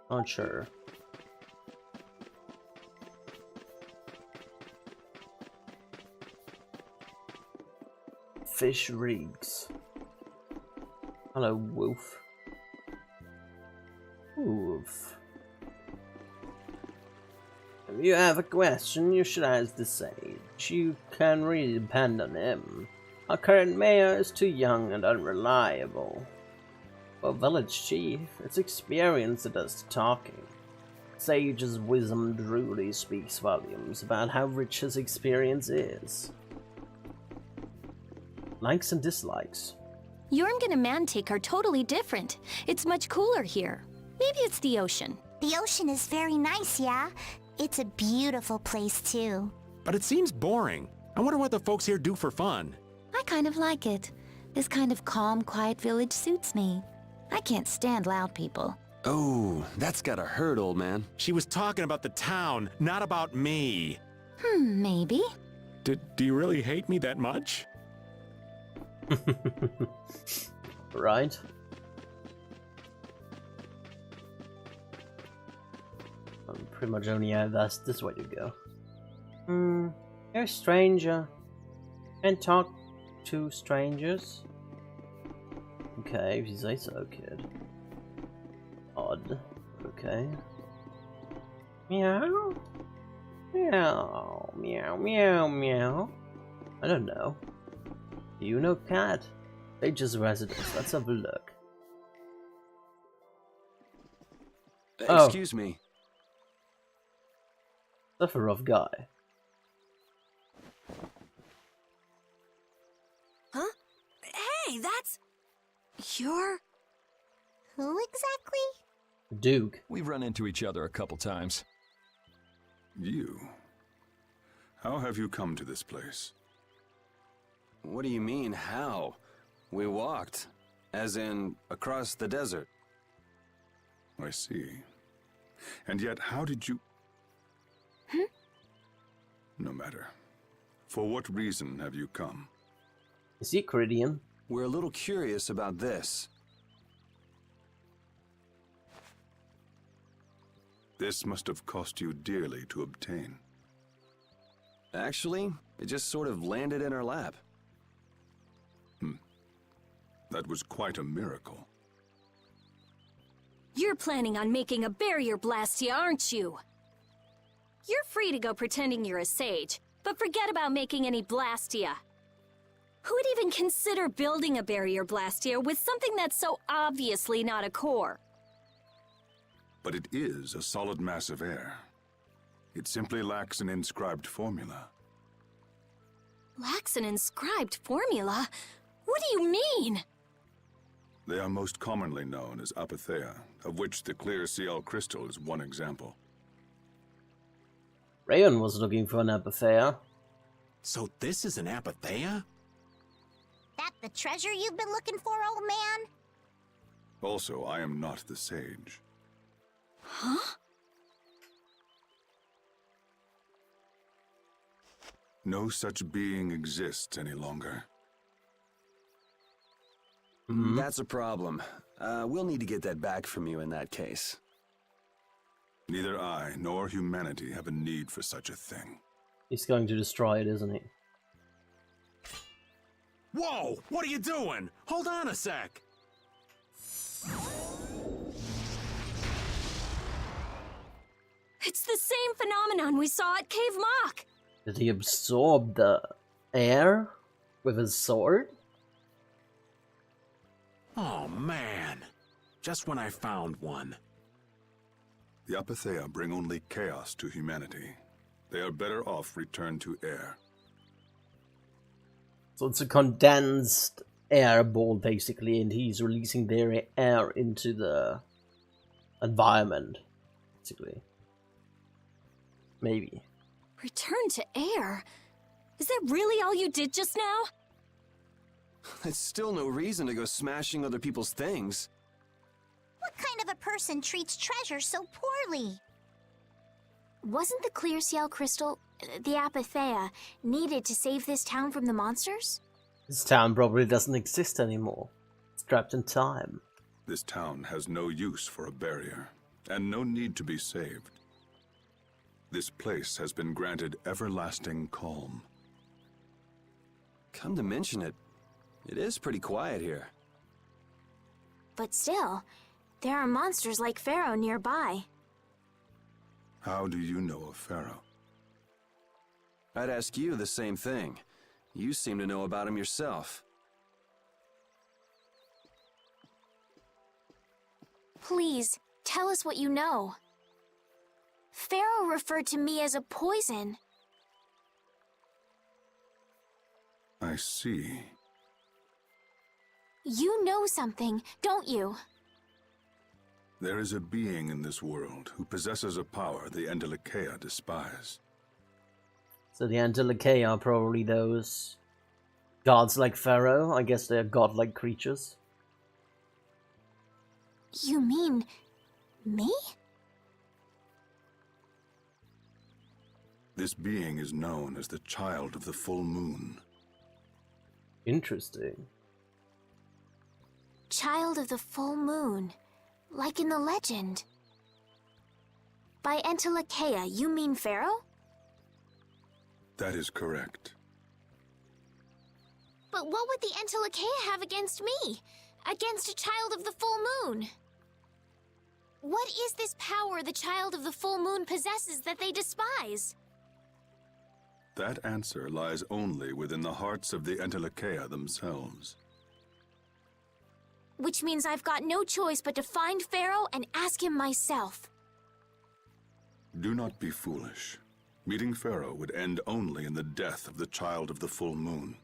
Not sure. Fish reeks. Hello, wolf. Wolf. If you have a question, you should ask the sage. You can really depend on him. Our current mayor is too young and unreliable. For village chief, it's experience that does the talking. Sage's wisdom truly speaks volumes about how rich his experience is. Likes and dislikes. Jormungand and Mantic are totally different. It's much cooler here. Maybe it's the ocean. The ocean is very nice, yeah? It's a beautiful place, too. But it seems boring. I wonder what the folks here do for fun. I kind of like it. This kind of calm, quiet village suits me. I can't stand loud people. Oh, that's gotta hurt, old man. She was talking about the town, not about me. Maybe. Do you really hate me that much? Right? Pretty much only have this way to go. You're a stranger. Can't talk to strangers. Okay, if you say so, kid. Odd. Okay. Meow? Meow, meow, meow, meow. I don't know. Do you know cat? Sage's residence. Let's have a look. Excuse me. That's a rough guy. Huh? Hey, that's... You're... Who exactly? Duke. We've run into each other a couple times. You? How have you come to this place? What do you mean, how? We walked. As in, across the desert. I see. And yet, how did you... No matter. For what reason have you come? Is he Caridian? We're a little curious about this. This must have cost you dearly to obtain. Actually, it just sort of landed in our lap. That was quite a miracle. You're planning on making a barrier blastia, aren't you? You're free to go pretending you're a sage, but forget about making any blastia. Who would even consider building a barrier blastia with something that's so obviously not a core? But it is a solid mass of air. It simply lacks an inscribed formula. Lacks an inscribed formula? What do you mean? They are most commonly known as apatheia, of which the clear CL crystal is one example. Rayon was looking for an apatheia. So this is an apatheia? That the treasure you've been looking for, old man? Also, I am not the sage. Huh? No such being exists any longer. That's a problem. We'll need to get that back from you in that case. Neither I nor humanity have a need for such a thing. He's going to destroy it, isn't he? Whoa! What are you doing? Hold on a sec! It's the same phenomenon we saw at Cave Mock! Did he absorb the air with his sword? Oh man. Just when I found one. The apatheia bring only chaos to humanity. They are better off returned to air. So it's a condensed air ball, basically, and he's releasing their air into the environment, basically. Maybe. Return to air? Is that really all you did just now? It's still no reason to go smashing other people's things. What kind of a person treats treasure so poorly? Wasn't the clear CL crystal, the apatheia, needed to save this town from the monsters? This town probably doesn't exist anymore. It's trapped in time. This town has no use for a barrier, and no need to be saved. This place has been granted everlasting calm. Come to mention it, it is pretty quiet here. But still, there are monsters like Pharaoh nearby. How do you know of Pharaoh? I'd ask you the same thing. You seem to know about him yourself. Please, tell us what you know. Pharaoh referred to me as a poison. I see. You know something, don't you? There is a being in this world who possesses a power the Endelakea despise. So the Endelakea are probably those gods like Pharaoh. I guess they're godlike creatures. You mean me? This being is known as the Child of the Full Moon. Interesting. Child of the Full Moon, like in the legend. By Entelakea, you mean Pharaoh? That is correct. But what would the Entelakea have against me? Against a Child of the Full Moon? What is this power the Child of the Full Moon possesses that they despise? That answer lies only within the hearts of the Entelakea themselves. Which means I've got no choice but to find Pharaoh and ask him myself. Do not be foolish. Meeting Pharaoh would end only in the death of the Child of the Full Moon.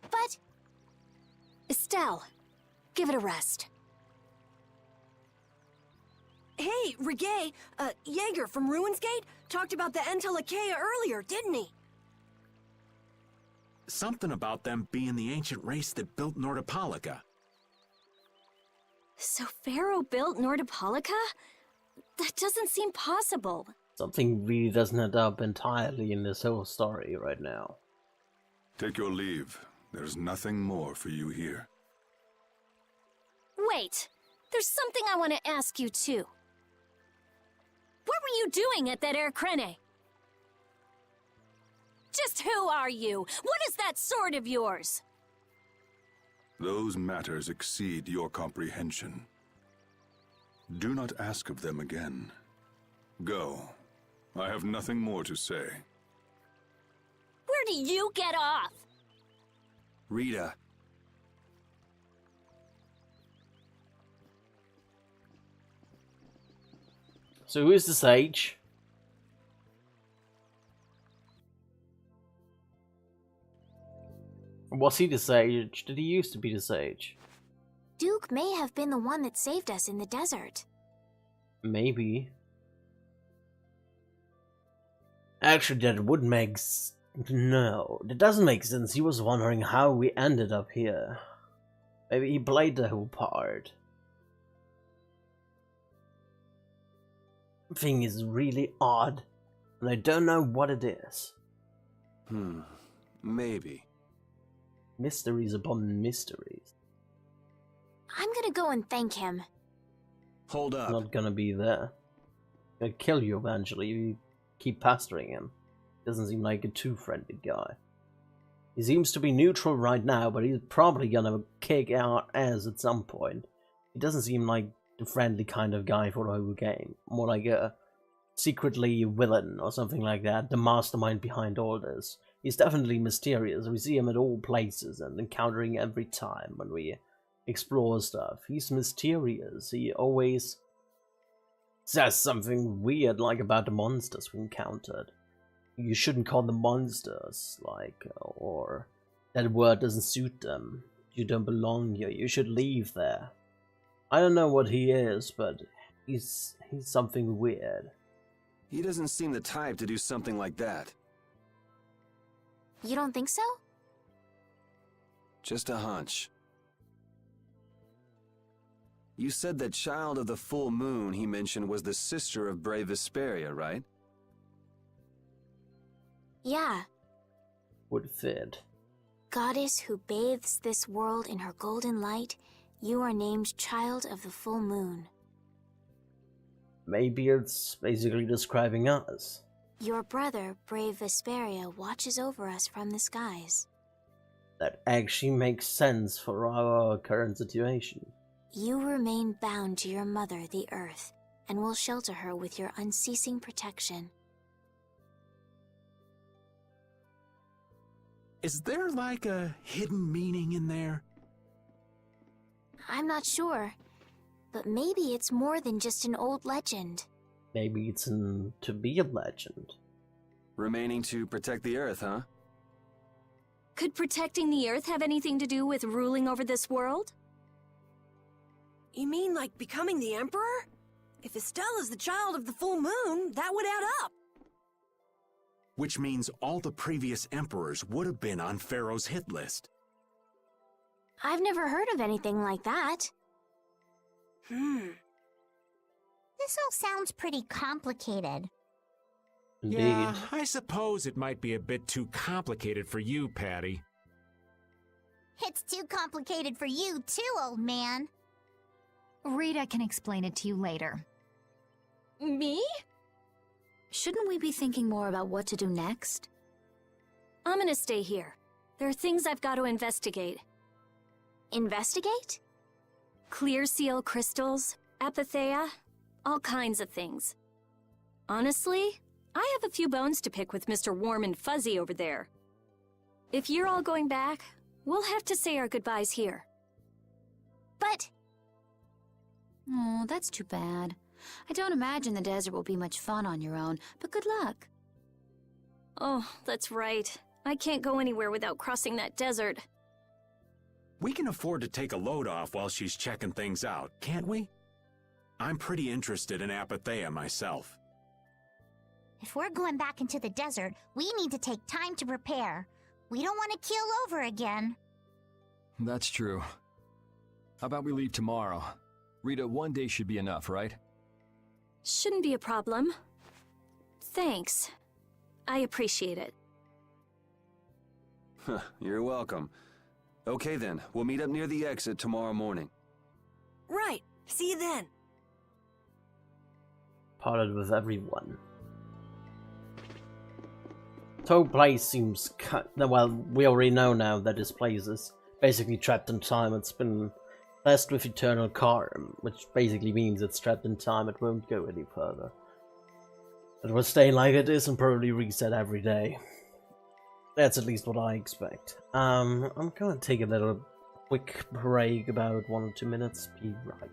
But... Estelle, give it a rest. Hey, Reggae, Jaeger from Ruinsgate talked about the Entelakea earlier, didn't he? Something about them being the ancient race that built Nordopolica. So Pharaoh built Nordopolica? That doesn't seem possible. Something really doesn't add up entirely in this whole story right now. Take your leave. There's nothing more for you here. Wait, there's something I want to ask you too. What were you doing at that Air Krene? Just who are you? What is that sword of yours? Those matters exceed your comprehension. Do not ask of them again. Go. I have nothing more to say. Where do you get off? Rita. So who is the sage? Was he the sage? Did he used to be the sage? Duke may have been the one that saved us in the desert. Maybe. Actually, that would make no, that doesn't make sense. He was wondering how we ended up here. Maybe he played the whole part. Thing is really odd, and I don't know what it is. Maybe. Mysteries upon mysteries. I'm gonna go and thank him. Hold up. Not gonna be there. Gonna kill you eventually if you keep pestering him. Doesn't seem like a too friendly guy. He seems to be neutral right now, but he's probably gonna kick our ass at some point. He doesn't seem like the friendly kind of guy for the whole game. More like a secretly villain or something like that, the mastermind behind all this. He's definitely mysterious. We see him at all places and encountering every time when we explore stuff. He's mysterious. He always says something weird like about the monsters we encountered. You shouldn't call them monsters, like, or that word doesn't suit them. You don't belong here. You should leave there. I don't know what he is, but he's something weird. He doesn't seem the type to do something like that. You don't think so? Just a hunch. You said that Child of the Full Moon he mentioned was the sister of brave Vesperia, right? Yeah. Would fit. Goddess who bathes this world in her golden light, you are named Child of the Full Moon. Maybe it's basically describing us. Your brother, brave Vesperia, watches over us from the skies. That actually makes sense for our current situation. You remain bound to your mother, the Earth, and will shelter her with your unceasing protection. Is there like a hidden meaning in there? I'm not sure, but maybe it's more than just an old legend. Maybe it's to be a legend. Remaining to protect the Earth, huh? Could protecting the Earth have anything to do with ruling over this world? You mean like becoming the Emperor? If Estella's the child of the full moon, that would add up. Which means all the previous emperors would have been on Pharaoh's hit list. I've never heard of anything like that. This all sounds pretty complicated. Indeed. Yeah, I suppose it might be a bit too complicated for you, Patty. It's too complicated for you too, old man. Rita can explain it to you later. Me? Shouldn't we be thinking more about what to do next? I'm gonna stay here. There are things I've got to investigate. Investigate? Clear seal crystals, apatheia, all kinds of things. Honestly, I have a few bones to pick with Mr. Warm and Fuzzy over there. If you're all going back, we'll have to say our goodbyes here. But... Oh, that's too bad. I don't imagine the desert will be much fun on your own, but good luck. Oh, that's right. I can't go anywhere without crossing that desert. We can afford to take a load off while she's checking things out, can't we? I'm pretty interested in apatheia myself. if we're going back into the desert, we need to take time to prepare. We don't want to keel over again. That's true. How about we leave tomorrow? Rita, one day should be enough, right? Shouldn't be a problem. Thanks. I appreciate it. You're welcome. Okay then, we'll meet up near the exit tomorrow morning. Right. See you then. Parted with everyone. The whole place seems well, we already know now that this place is basically trapped in time. It's been blessed with eternal karma, which basically means it's trapped in time. It won't go any further. It will stay like it is and probably reset every day. That's at least what I expect. I'm gonna take a little quick break, about 1 or 2 minutes. Be right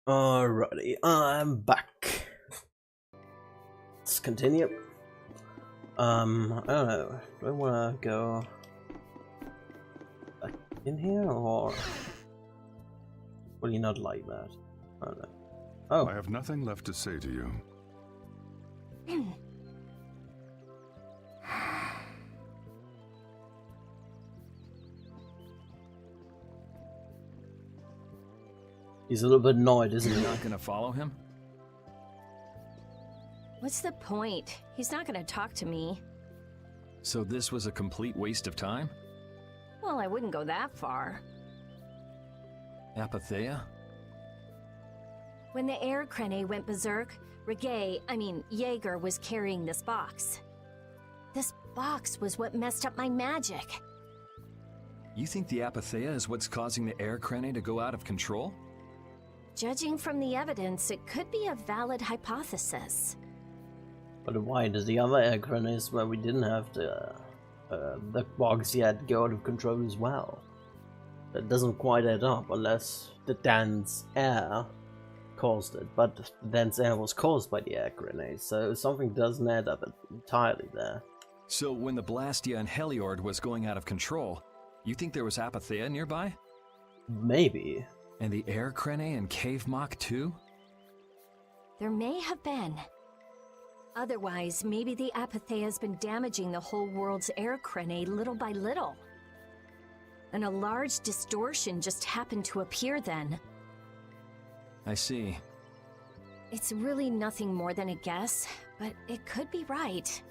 Alrighty, I'm back. Let's continue. I don't know. Do I want to go back in here, or will you not like that? I don't know. Oh, I have nothing left to say to you. he's a little bit annoyed, isn't You're he? not gonna follow him? What's the point? He's not gonna talk to me. So this was a complete waste of time? Well, I wouldn't go that far. Apatheia? When the air crane went berserk, Jaeger was carrying this box. This box was what messed up my magic. You think the Apatheia is what's causing the air crane to go out of control? Judging from the evidence, it could be a valid hypothesis. But why does the other air grenades where we didn't have the box yet go out of control as well? That doesn't quite add up unless the dense air caused it, but the dense air was caused by the air grenade, so something doesn't add up entirely there. So when the Blastia and Heliord was going out of control, you think there was Apatheia nearby? Maybe. And the air crane and cave mock too? There may have been. Otherwise, maybe the Apatheia has been damaging the whole world's air crane little by little. And a large distortion just happened to appear then. I see. It's really nothing more than a guess, but it could be right.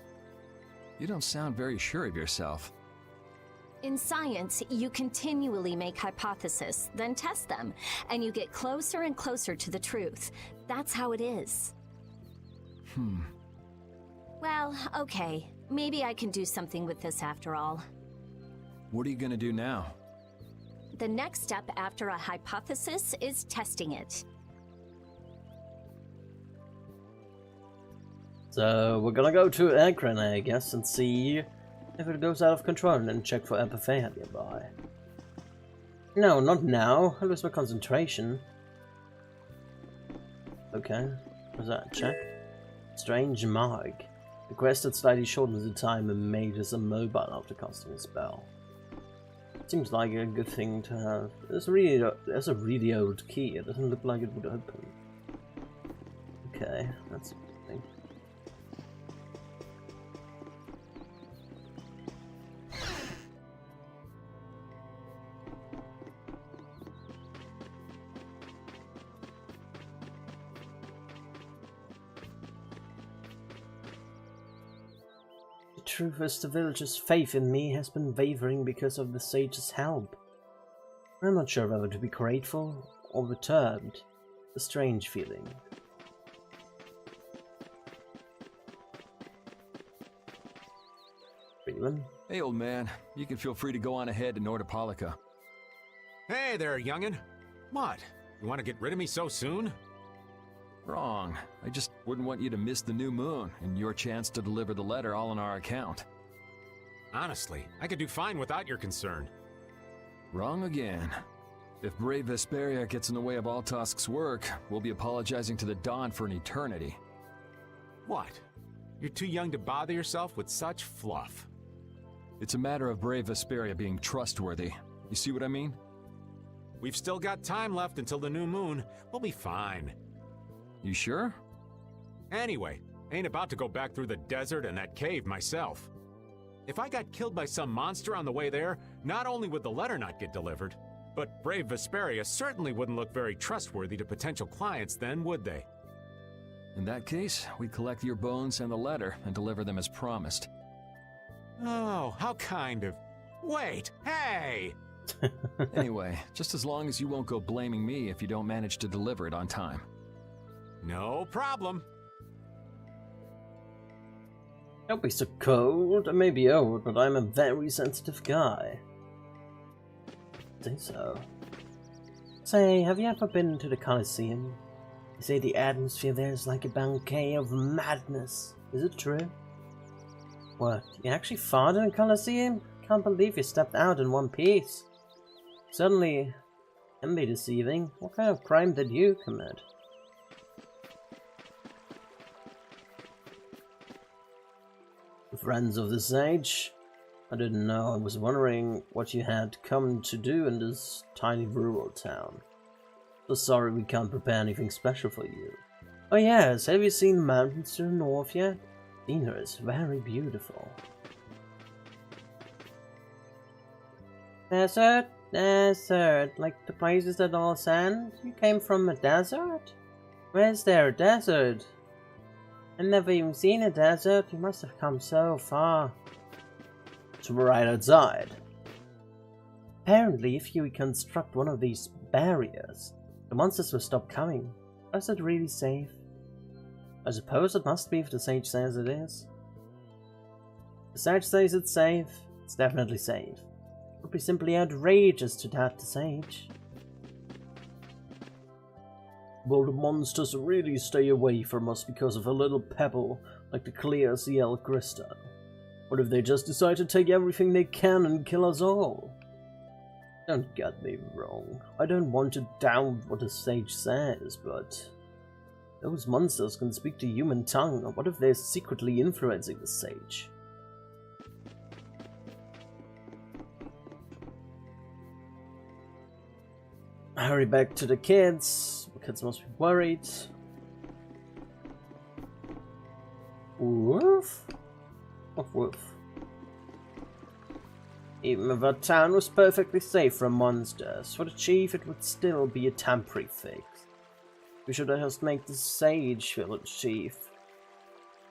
You don't sound very sure of yourself. In science, you continually make hypotheses, then test them, and you get closer and closer to the truth. That's how it is. Well, okay. Maybe I can do something with this after all. What are you gonna do now? The next step after a hypothesis is testing it. So we're gonna go to air crane, I guess, and see if it goes out of control, and then check for Apatheia nearby. No, not now. I lose my concentration. Okay, what's that? Check. Strange mark. The crest slightly shortens the time and made us immobile after casting a spell. Seems like a good thing to have. There's a really old key. It doesn't look like it would open. Okay, that's a good thing. The truth is, the villagers' faith in me has been wavering because of the sage's help. I'm not sure whether to be grateful or perturbed. A strange feeling. Freeman? Hey, old man. You can feel free to go on ahead to Nordopolica. Hey there, youngin'. What? You want to get rid of me so soon? Wrong. I just wouldn't want you to miss the new moon and your chance to deliver the letter all on our account. Honestly, I could do fine without your concern. Wrong again. If brave Vesperia gets in the way of Altosk's work, we'll be apologizing to the Dawn for an eternity. What? You're too young to bother yourself with such fluff. It's a matter of brave Vesperia being trustworthy. You see what I mean? We've still got time left until the new moon. We'll be fine. You sure? Anyway, I ain't about to go back through the desert and that cave myself. If I got killed by some monster on the way there, not only would the letter not get delivered, but brave Vesperia certainly wouldn't look very trustworthy to potential clients then, would they? In that case, we'd collect your bones and the letter and deliver them as promised. Oh, how kind of... Wait, hey! Anyway, just as long as you won't go blaming me if you don't manage to deliver it on time. No problem. Don't be so cold. I may be old, but I'm a very sensitive guy. I think so. Say, have you ever been to the Colosseum? They say the atmosphere there is like a bouquet of madness. Is it true? What? You actually fought in the Colosseum? Can't believe you stepped out in one piece. Certainly Can be deceiving. What kind of crime did you commit? Friends of the Sage? I didn't know. I was wondering what you had come to do in this tiny rural town. So sorry we can't prepare anything special for you. Oh yes, have you seen the mountains to the north yet? The scenery is very beautiful. Desert? Desert. Like the places that all sand? You came from a desert? Where's there a desert? I've never even seen a desert. You must have come so far. So we're right outside. Apparently, if you reconstruct one of these barriers, the monsters will stop coming. Is it really safe? I suppose it must be if the Sage says it is. The Sage says it's safe. It's definitely safe. It would be simply outrageous to doubt the Sage. Will the monsters really stay away from us because of a little pebble like the clear CL crystal? What if they just decide to take everything they can and kill us all? Don't get me wrong, I don't want to doubt what the Sage says, but those monsters can speak the human tongue. What if they're secretly influencing the Sage? Hurry back to the kids. The kids must be worried. Woof? Woof woof. Even if our town was perfectly safe from monsters, for the chief it would still be a temporary fix. We should just make the Sage village chief.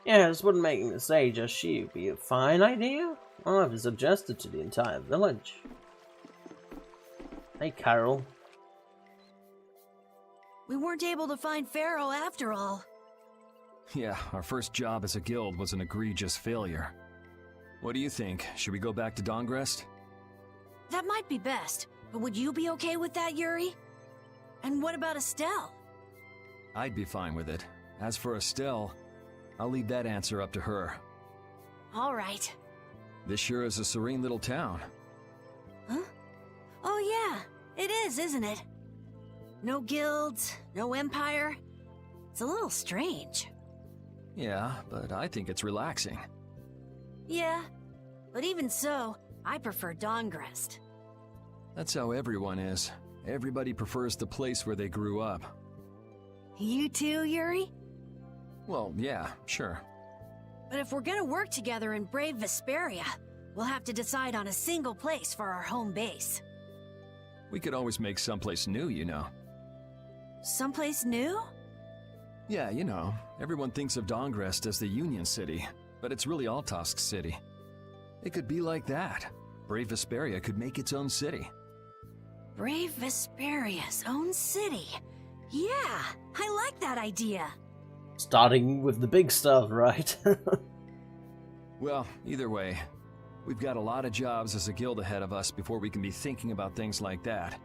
Yes, would making the Sage a chief be a fine idea? I'll have to suggest it to the entire village. Hey, Carol. We weren't able to find Pharaoh after all. Yeah, our first job as a guild was an egregious failure. What do you think? Should we go back to Dongrest? That might be best, but would you be okay with that, Yuri? And what about Estelle? I'd be fine with it. As for Estelle, I'll leave that answer up to her. All right. This sure is a serene little town. Huh? Oh yeah, it is, isn't it? No guilds, no empire. It's a little strange. Yeah, but I think it's relaxing. Yeah, but even so, I prefer Dongrest. That's how everyone is. Everybody prefers the place where they grew up. You too, Yuri? Well, yeah, sure. But if we're gonna work together in brave Vesperia, we'll have to decide on a single place for our home base. We could always make someplace new, you know. Someplace new? Yeah, you know, everyone thinks of Dongrest as the Union City, but it's really Altosk City. It could be like that. Brave Vesperia could make its own city. Brave Vesperia's own city. Yeah, I like that idea. Starting with the big stuff, right? Well, either way, we've got a lot of jobs as a guild ahead of us before we can be thinking about things like that.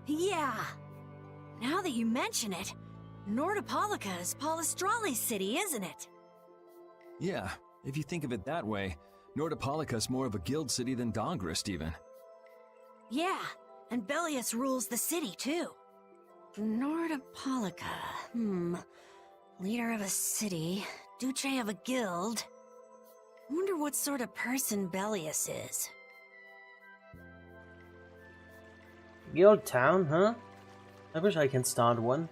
Yeah. Now that you mention it, Nordopolica is Polystrali's city, isn't it? Yeah, if you think of it that way, Nordopolica's more of a guild city than Dongrest even. Yeah, and Bellius rules the city too. Nordopolica, leader of a city, Duce of a guild. Wonder what sort of person Bellius is. Guild town, huh? I wish I can start one.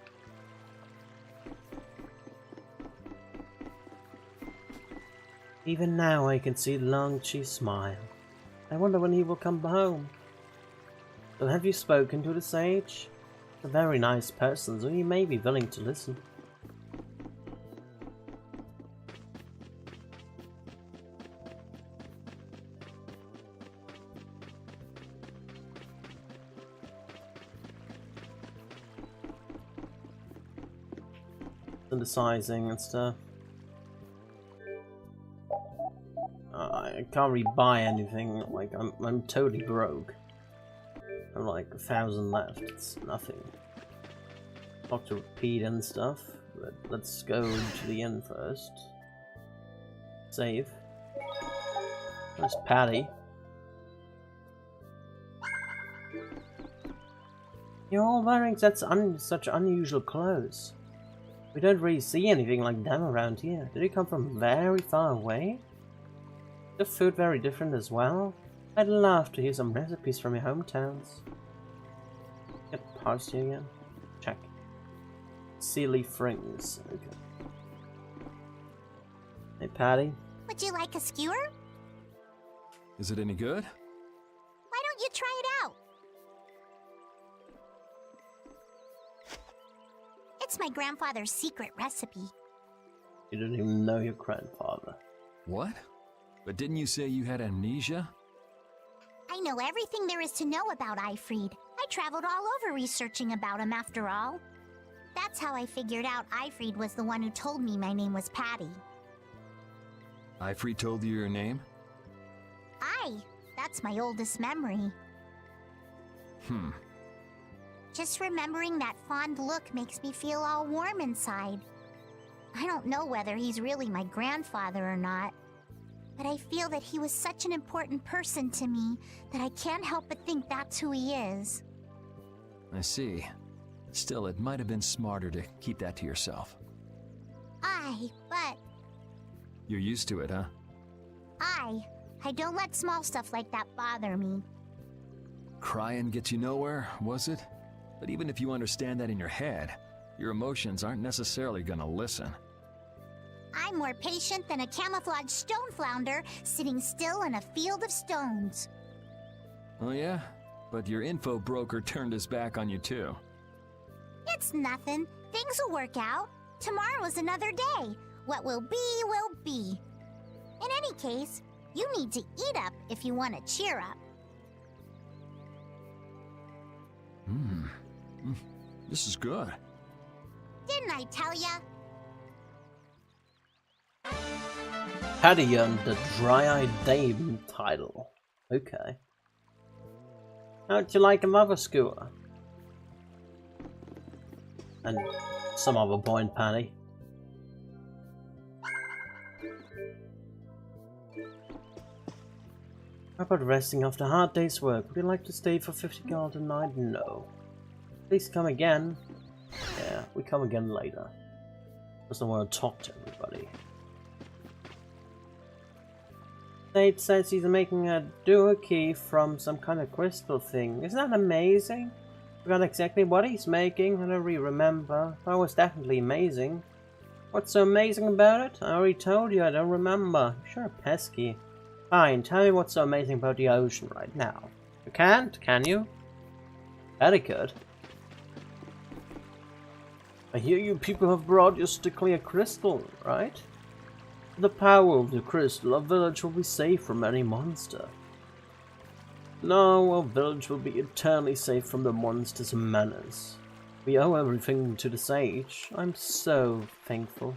Even now I can see Long Chi smile. I wonder when he will come home. So have you spoken to the Sage? He's a very nice person, so he may be willing to listen. Synthesizing and stuff. I can't really buy anything. Like I'm totally broke. I'm like 1,000 left. It's nothing. Not to repeat and stuff. But let's go to the end first. Save. There's Patty. You're all wearing such unusual clothes. We don't really see anything like them around here. Did you come from very far away? The food very different as well? I'd love to hear some recipes from your hometowns. Get parsed here again. Check. Sea leaf rings. Okay. Hey, Patty. Would you like a skewer? Is it any good? Why don't you try it out? It's my grandfather's secret recipe. You didn't even know your grandfather. What? But didn't you say you had amnesia? I know everything there is to know about Eifried. I traveled all over researching about him after all. That's how I figured out Eifried was the one who told me my name was Patty. Eifried told you your name? That's my oldest memory. Just remembering that fond look makes me feel all warm inside. I don't know whether he's really my grandfather or not, but I feel that he was such an important person to me that I can't help but think that's who he is. I see. Still, it might have been smarter to keep that to yourself. But... You're used to it, huh? I don't let small stuff like that bother me. Crying gets you nowhere, was it? But even if you understand that in your head, your emotions aren't necessarily gonna listen. I'm more patient than a camouflaged stone flounder sitting still in a field of stones. Oh yeah? But your info broker turned his back on you too. It's nothing. Things will work out. Tomorrow is another day. What will be, will be. In any case, you need to eat up if you want to cheer up. This is good. Didn't I tell ya? Patty earned the Dry-Eyed Dame title. Okay. How'd you like a mother skewer? And some other point, Patty. How about resting after a hard day's work? Would you like to stay for 50 gold a night? No. Please come again. Yeah, we come again later. Just don't want to talk to everybody. Nate says he's making a dual key from some kind of crystal thing. Isn't that amazing? I forgot exactly what he's making. I don't really remember. That was definitely amazing. What's so amazing about it? I already told you I don't remember. Sure, pesky. Fine, tell me what's so amazing about the ocean right now. You can't, can you? Very good. I hear you people have brought your clear crystal, right? With the power of the crystal, our village will be safe from any monster. No, our village will be eternally safe from the monsters and menace. We owe everything to the sage. I'm so thankful.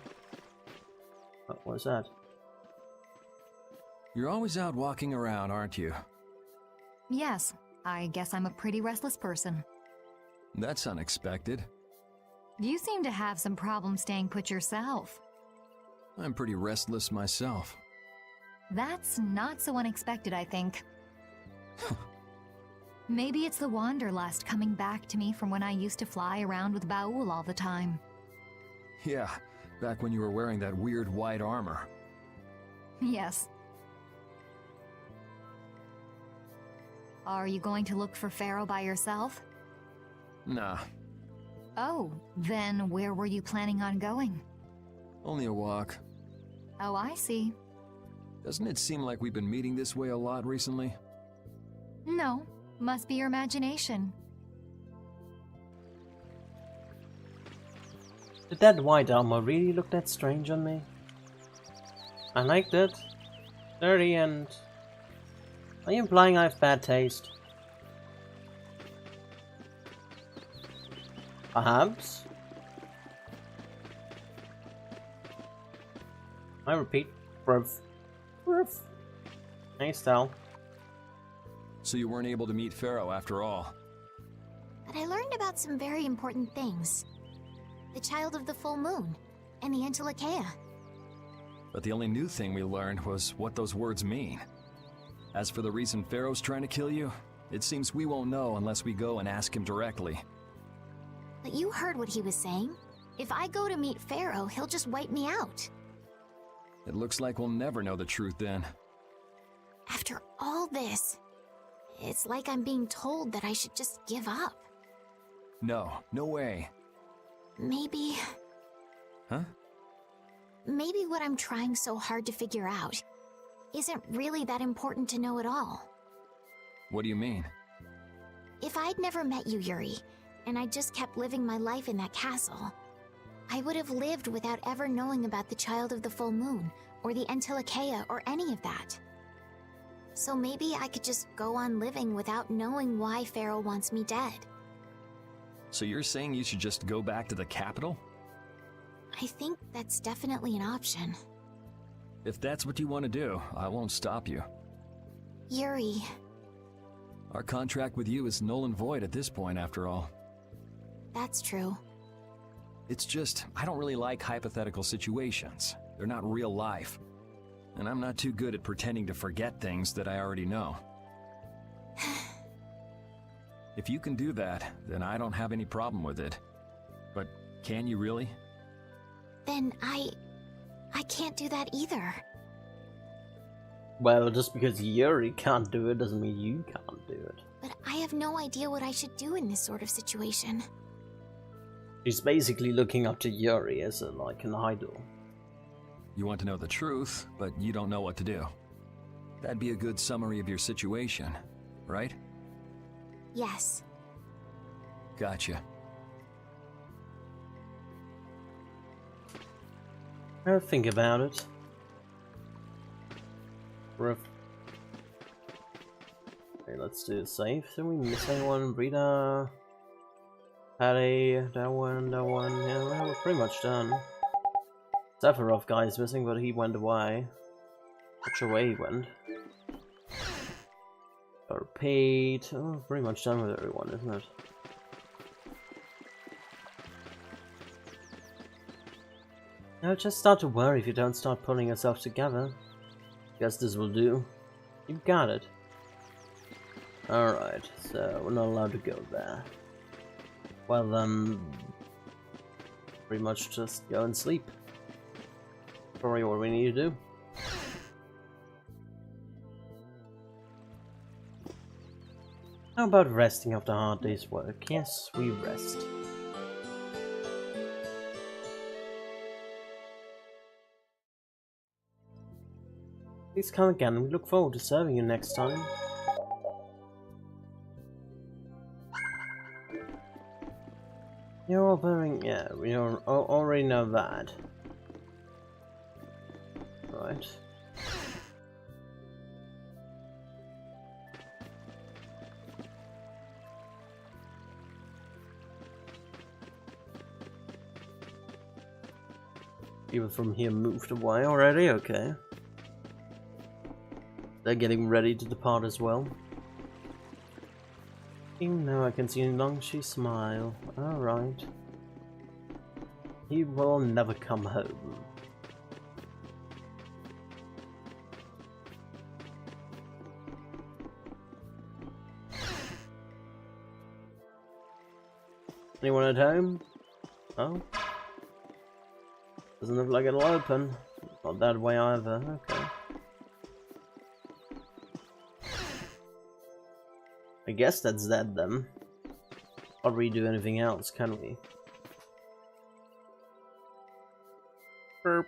What was that? You're always out walking around, aren't you? Yes, I guess I'm a pretty restless person. That's unexpected. You seem to have some problems staying put yourself. I'm pretty restless myself. That's not so unexpected, I think. Maybe it's the wanderlust coming back to me from when I used to fly around with Baul all the time. Yeah, back when you were wearing that weird white armor. Yes. Are you going to look for Pharaoh by yourself? Nah. Oh, then where were you planning on going? Only a walk. Oh, I see. Doesn't it seem like we've been meeting this way a lot recently? No, must be your imagination. Did that white armor really look that strange on me? I liked it. Dirty and... Are you implying I have bad taste? Perhaps? I repeat, Broof. Broof. Nice tell. So you weren't able to meet Pharaoh after all? But I learned about some very important things. The child of the full moon, and the Entelekea. But the only new thing we learned was what those words mean. As for the reason Pharaoh's trying to kill you, it seems we won't know unless we go and ask him directly. But you heard what he was saying. If I go to meet Pharaoh, he'll just wipe me out. It looks like we'll never know the truth then. After all this, it's like I'm being told that I should just give up. No, no way. Maybe... Huh? Maybe what I'm trying so hard to figure out isn't really that important to know at all. What do you mean? If I'd never met you, Yuri, and I just kept living my life in that castle, I would have lived without ever knowing about the Child of the Full Moon, or the Antilocheia, or any of that. So maybe I could just go on living without knowing why Pharaoh wants me dead. So you're saying you should just go back to the capital? I think that's definitely an option. If that's what you want to do, I won't stop you. Yuri... Our contract with you is null and void at this point, after all. That's true. It's just, I don't really like hypothetical situations. They're not real life. And I'm not too good at pretending to forget things that I already know. If you can do that, then I don't have any problem with it. But can you really? Then I can't do that either. Well, just because Yuri can't do it doesn't mean you can't do it. But I have no idea what I should do in this sort of situation. She's basically looking up to Yuri as like an idol. You want to know the truth, but you don't know what to do. That'd be a good summary of your situation, right? Yes. Gotcha. I'll think about it. Okay, let's do a save. Did we miss anyone? Rita, Patty, that one. Yeah, well, we're pretty much done. Sephiroth guy is missing, but he went away. Which way he went? Got repeat. Oh, pretty much done with everyone, isn't it? No, just start to worry if you don't start pulling yourself together. Guess this will do. You got it. Alright, so we're not allowed to go there. Well then, pretty much just go and sleep. Probably what we need to do. How about resting after a hard day's work? Yes, we rest. Please come again. We look forward to serving you next time. You're all wearing... yeah, we already know that. Right. People from here moved away already? Okay. They're getting ready to depart as well. Even now I can see Longshi smile. Alright. He will never come home. Anyone at home? Oh? Doesn't look like it'll open. Not that way either. Okay. I guess that's that then. Can't really do anything else, can we? Burp.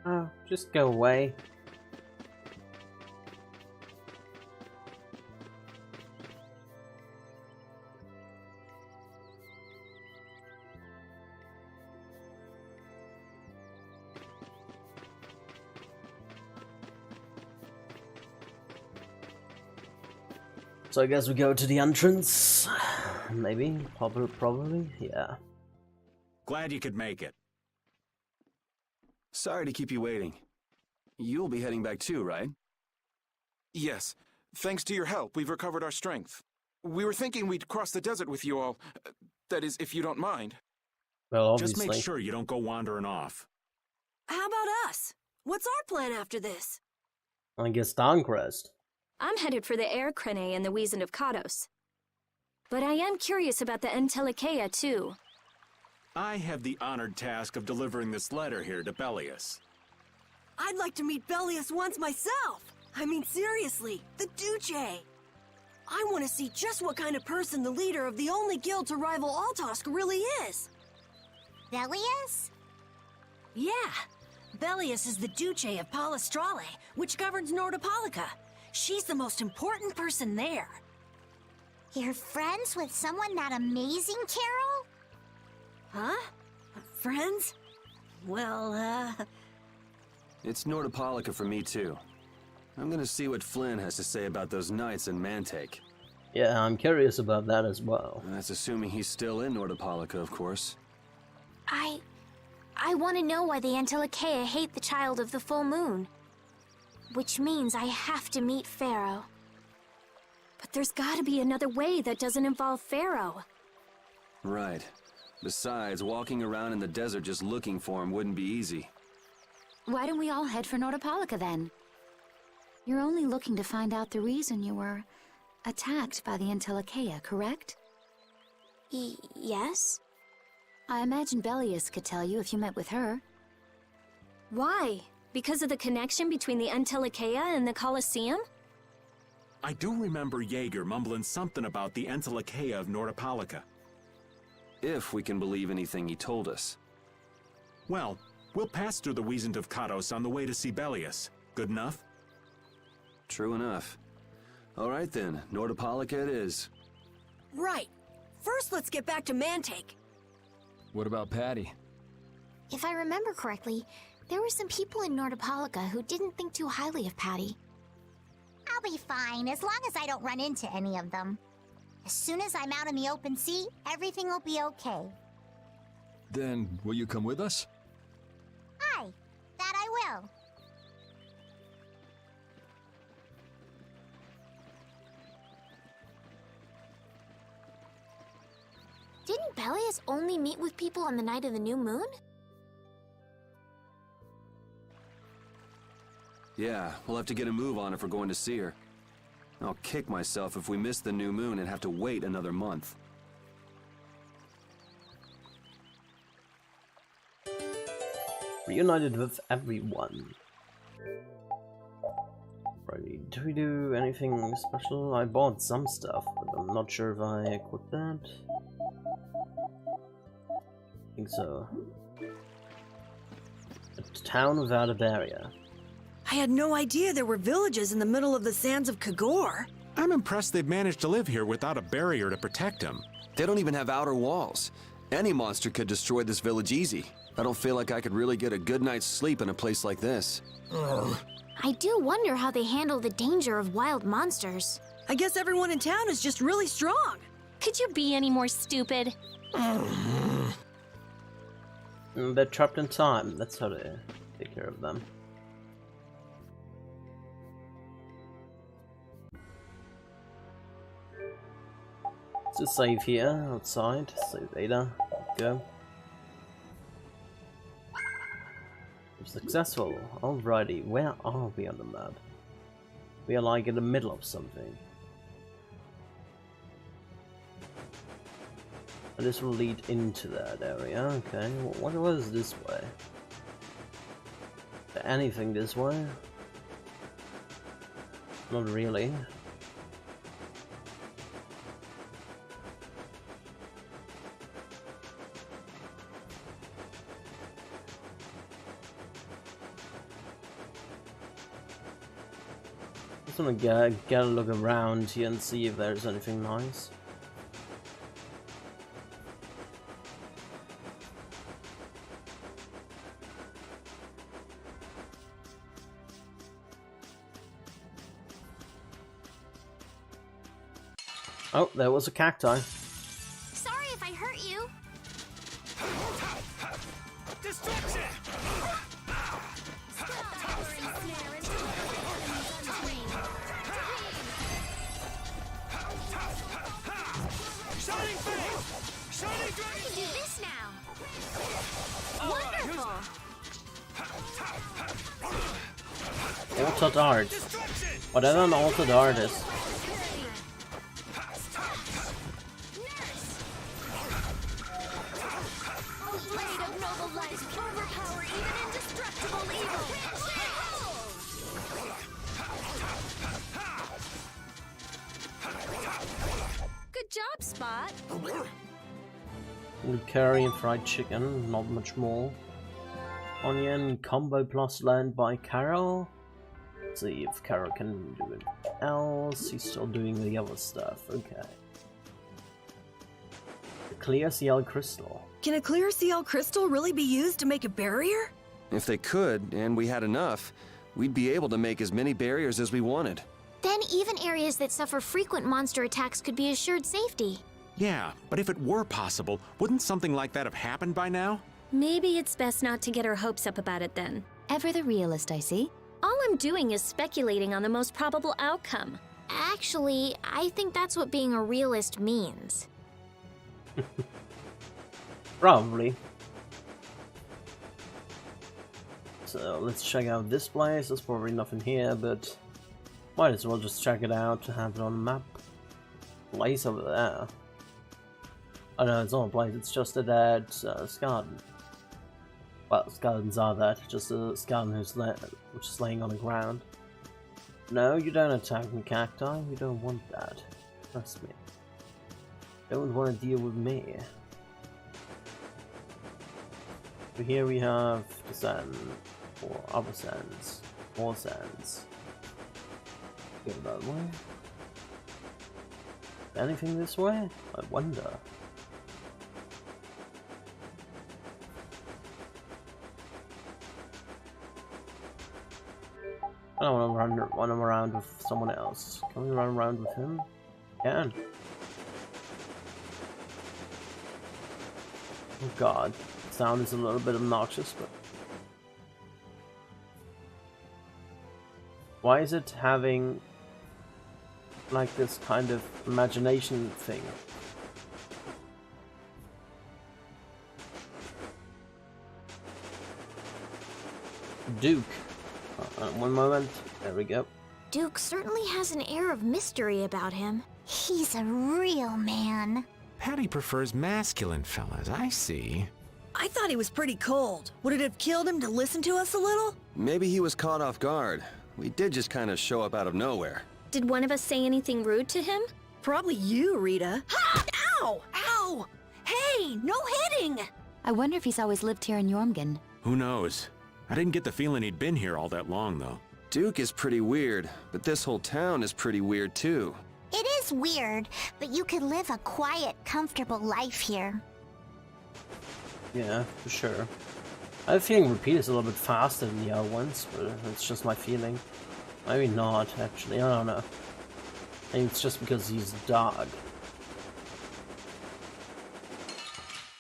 Oh, just go away. So I guess we go to the entrance. Maybe, probably, yeah. Glad you could make it. Sorry to keep you waiting. You'll be heading back too, right? Yes. Thanks to your help, we've recovered our strength. We were thinking we'd cross the desert with you all. That is, if you don't mind. Well, Just obviously. make sure you don't go wandering off. How about us? What's our plan after this? I guess Dawnquest. I'm headed for the Air Crane and the Weasand of Kados. But I am curious about the Entelekea, too. I have the honored task of delivering this letter here to Bellius. I'd like to meet Bellius once myself. I mean, seriously, the Duce. I want to see just what kind of person the leader of the only guild to rival Altosk really is. Bellius? Yeah. Bellius is the Duce of Palestrale, which governs Nordopolica. She's the most important person there. You're friends with someone that amazing, Carol? Huh? Friends? Well, It's Nordopolica for me, too. I'm gonna see what Flynn has to say about those knights in Mantake. Yeah, I'm curious about that as well. That's assuming he's still in Nordopolica, of course. I want to know why the Entelekea hate the child of the full moon. Which means I have to meet Pharaoh. But there's gotta be another way that doesn't involve Pharaoh. Right. Besides, walking around in the desert just looking for him wouldn't be easy. Why don't we all head for Nordopolica then? You're only looking to find out the reason you were attacked by the Entelekea, correct? Yes? I imagine Bellius could tell you if you met with her. Why? Because of the connection between the Entelekea and the Colosseum? I do remember Jaeger mumbling something about the Entelekea of Nordopolica. If we can believe anything he told us. Well, we'll pass through the Wiesent of Katos on the way to see Bellius. Good enough? True enough. All right then, Nordopolica it is. right. First, let's get back to Mantake. What about Patty? If I remember correctly, there were some people in Nordopolica who didn't think too highly of Patty. I'll be fine, as long as I don't run into any of them. As soon as I'm out in the open sea, everything will be okay. Then, will you come with us? Aye, that I will. Didn't Bellius only meet with people on the night of the new moon? Yeah, we'll have to get a move on if we're going to see her. I'll kick myself if we miss the new moon and have to wait another month. Reunited with everyone. Righty, did we do anything special? I bought some stuff, but I'm not sure if I equipped that. I think so. A town without a barrier. I had no idea there were villages in the middle of the sands of Kagor. I'm impressed they've managed to live here without a barrier to protect them. They don't even have outer walls. Any monster could destroy this village easy. I don't feel like I could really get a good night's sleep in a place like this. I do wonder how they handle the danger of wild monsters. I guess everyone in town is just really strong. Could you be any more stupid? They're trapped in time. That's how they take care of them. So save here, outside, save data, go. Successful, alrighty, where are we on the map? We are like in the middle of something. And this will lead into that area, okay. What was this way? Is there anything this way? Not really. Just wanna get a look around here and see if there's anything nice. Oh, there was a cacti. Sorry if I hurt you. Destruction! Shining Flame! Shining I can do this now. Wonderful. Altered art. Whatever an altered art is. curry and fried chicken, not much more. Onion combo plus learned by Carol. Let's see if Carol can do it else. He's still doing the other stuff. Okay. The clear CL crystal. Can a clear CL crystal really be used to make a barrier? If they could, and we had enough, we'd be able to make as many barriers as we wanted. Then even areas that suffer frequent monster attacks could be assured safety. Yeah, but if it were possible, wouldn't something like that have happened by now? Maybe it's best not to get our hopes up about it then. Ever the realist, I see. All I'm doing is speculating on the most probable outcome. Actually, I think that's what being a realist means. Probably. So let's check out this place. There's probably nothing here, but might as well just check it out to have it on the map. Place over there. Oh no, it's not a place, it's just a dead skeleton. Well, skeletons are that, just a skeleton which is laying on the ground. No, you don't attack me, cacti. You don't want that. Trust me. Don't want to deal with me. So here we have the sand, or other sands, more sands. Go that way. Anything this way? I wonder. I don't want to run around with someone else. Can we run around with him? Can. Oh god. Sound is a little bit obnoxious, but... Why is it having... like this kind of imagination thing? Duke. One moment. There we go. Duke certainly has an air of mystery about him. He's a real man. Patty prefers masculine fellas, I see. I thought he was pretty cold. Would it have killed him to listen to us a little? Maybe he was caught off guard. We did just kind of show up out of nowhere. Did one of us say anything rude to him? Probably you, Rita. Ha! Ow! Ow! Hey, no hitting! I wonder if he's always lived here in Jormgen. Who knows? I didn't get the feeling he'd been here all that long, though. Duke is pretty weird, but this whole town is pretty weird, too. It is weird, but you could live a quiet, comfortable life here. Yeah, for sure. I have a feeling Repeat is a little bit faster than the other ones, but it's just my feeling. Maybe not, actually, I don't know. I think it's just because he's a dog.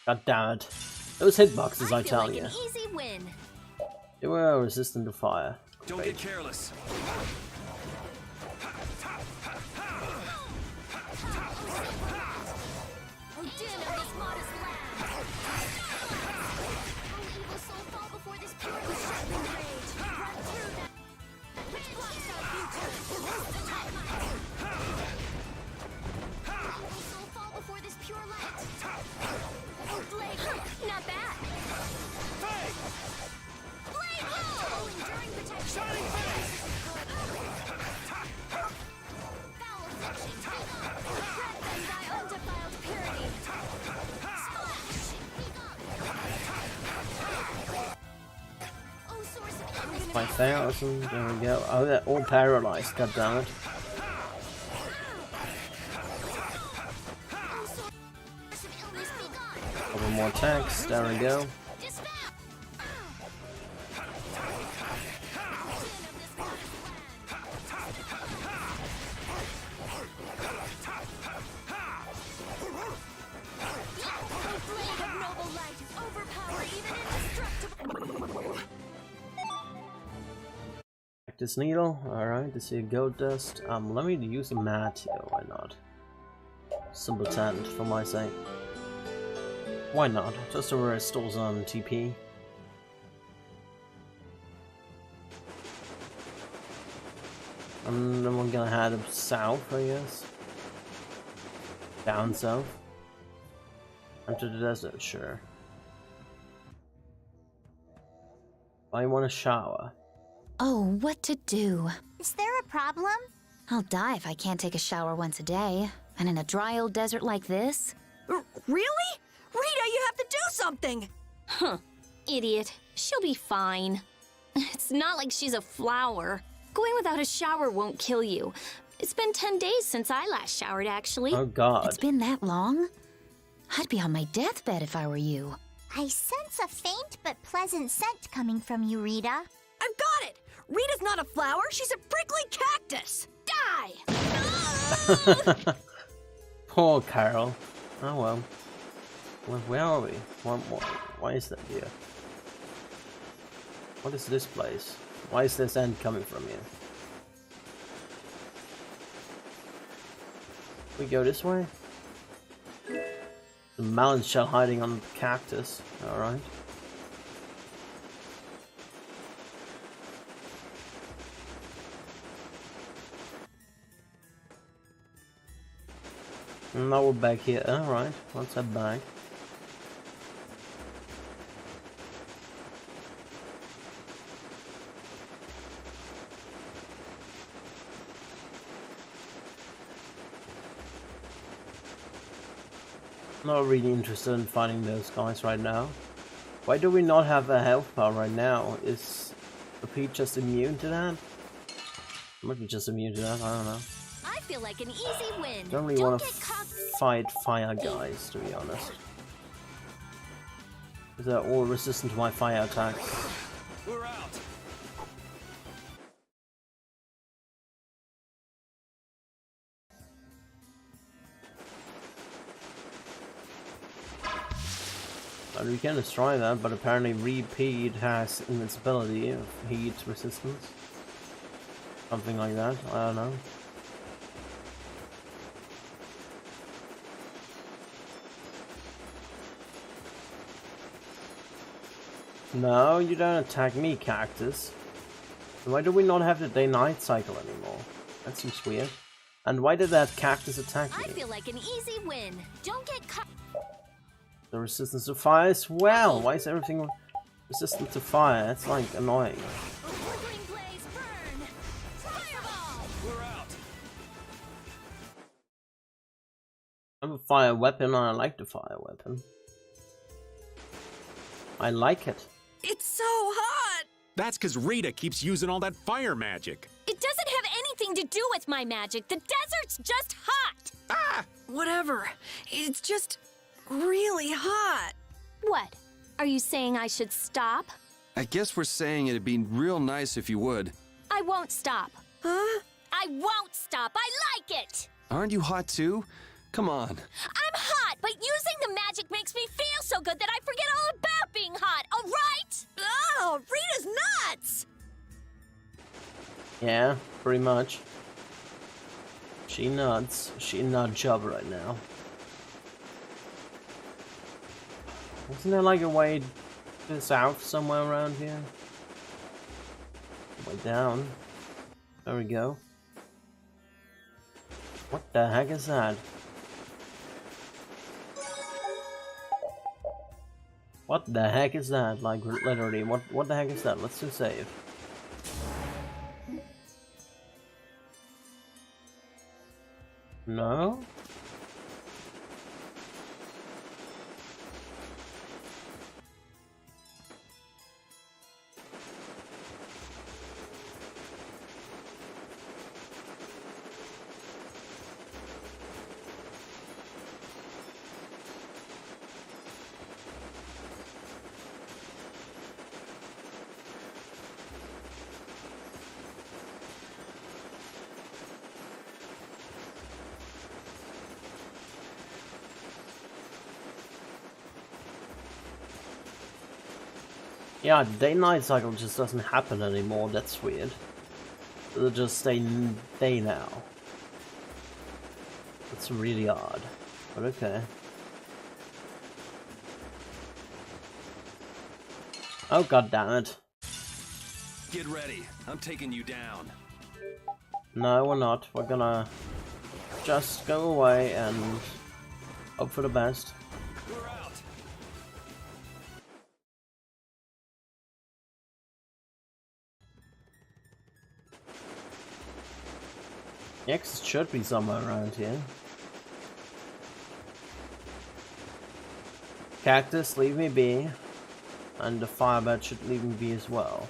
God damn it. Those hitboxes, I tell you. An easy win. They were resistant to fire. Don't get careless. Not bad. Shining face! Foul fiction, take off! Grant them thy undefiled purity! Splash! Oh, source of illness! 5,000, there we go. Oh, they're all paralyzed, god damn it. Couple more attacks, there we go. This needle, alright, this is gold dust. Let me use a mat here, why not? Simple tent for my sake. Why not? Just to restore some TP. And then we're gonna head up south, I guess. Down south. Into the desert, sure. I want a shower. Oh, what to do? Is there a problem? I'll die if I can't take a shower once a day. And in a dry old desert like this? Really? Rita, you have to do something! Huh. Idiot. She'll be fine. It's not like she's a flower. Going without a shower won't kill you. It's been 10 days since I last showered, actually. Oh god. It's been that long? I'd be on my deathbed if I were you. I sense a faint but pleasant scent coming from you, Rita. I've got it! Rita's not a flower, she's a prickly cactus! Die! Poor Carol. Oh well. Where are we? Why is that here? What is this place? Why is this end coming from here? We go this way? The melon shell hiding on the cactus. Alright. Now we're back here. Alright, let's head back. Not really interested in fighting those guys right now. Why do we not have a health bar right now? Is the Pete just immune to that? Might be just immune to that, I don't know. I feel like an easy win. Don't really want to fight fire guys, to be honest. Because they're all resistant to my fire attacks. We're out. And we can destroy that, but apparently Repeat has invincibility of heat resistance. Something like that, I don't know. No, you don't attack me, cactus. Why do we not have the day-night cycle anymore? That seems weird. And why did that cactus attack me? I feel like an easy win. Don't get caught. The resistance to fire as well. Why is everything resistant to fire? That's like annoying. I have a fire weapon and I like the fire weapon. I like it. It's so hot! That's because Rita keeps using all that fire magic. It doesn't have anything to do with my magic. The desert's just hot. Ah! Whatever. It's just really hot. What? Are you saying I should stop? I guess we're saying it'd be real nice if you would. I won't stop. Huh? I won't stop. I like it. Aren't you hot too? Come on. I'm hot, but using the magic makes me feel so good that I forget all about being hot, all right? Oh, Rita's nuts! Yeah, pretty much. She nuts. She in nut job right now. Isn't there like a way to the south somewhere around here? Way down. There we go. What the heck is that? What the heck is that? Like, literally, what the heck is that? Let's just save. No? Yeah, day-night cycle just doesn't happen anymore, that's weird. It'll just stay day now. That's really odd, but okay. Oh god damn it. Get ready, I'm taking you down. No, we're not. We're gonna just go away and hope for the best. We're out. Yeah, 'cause it should be somewhere around here. Cactus, leave me be. And the firebird should leave me be as well.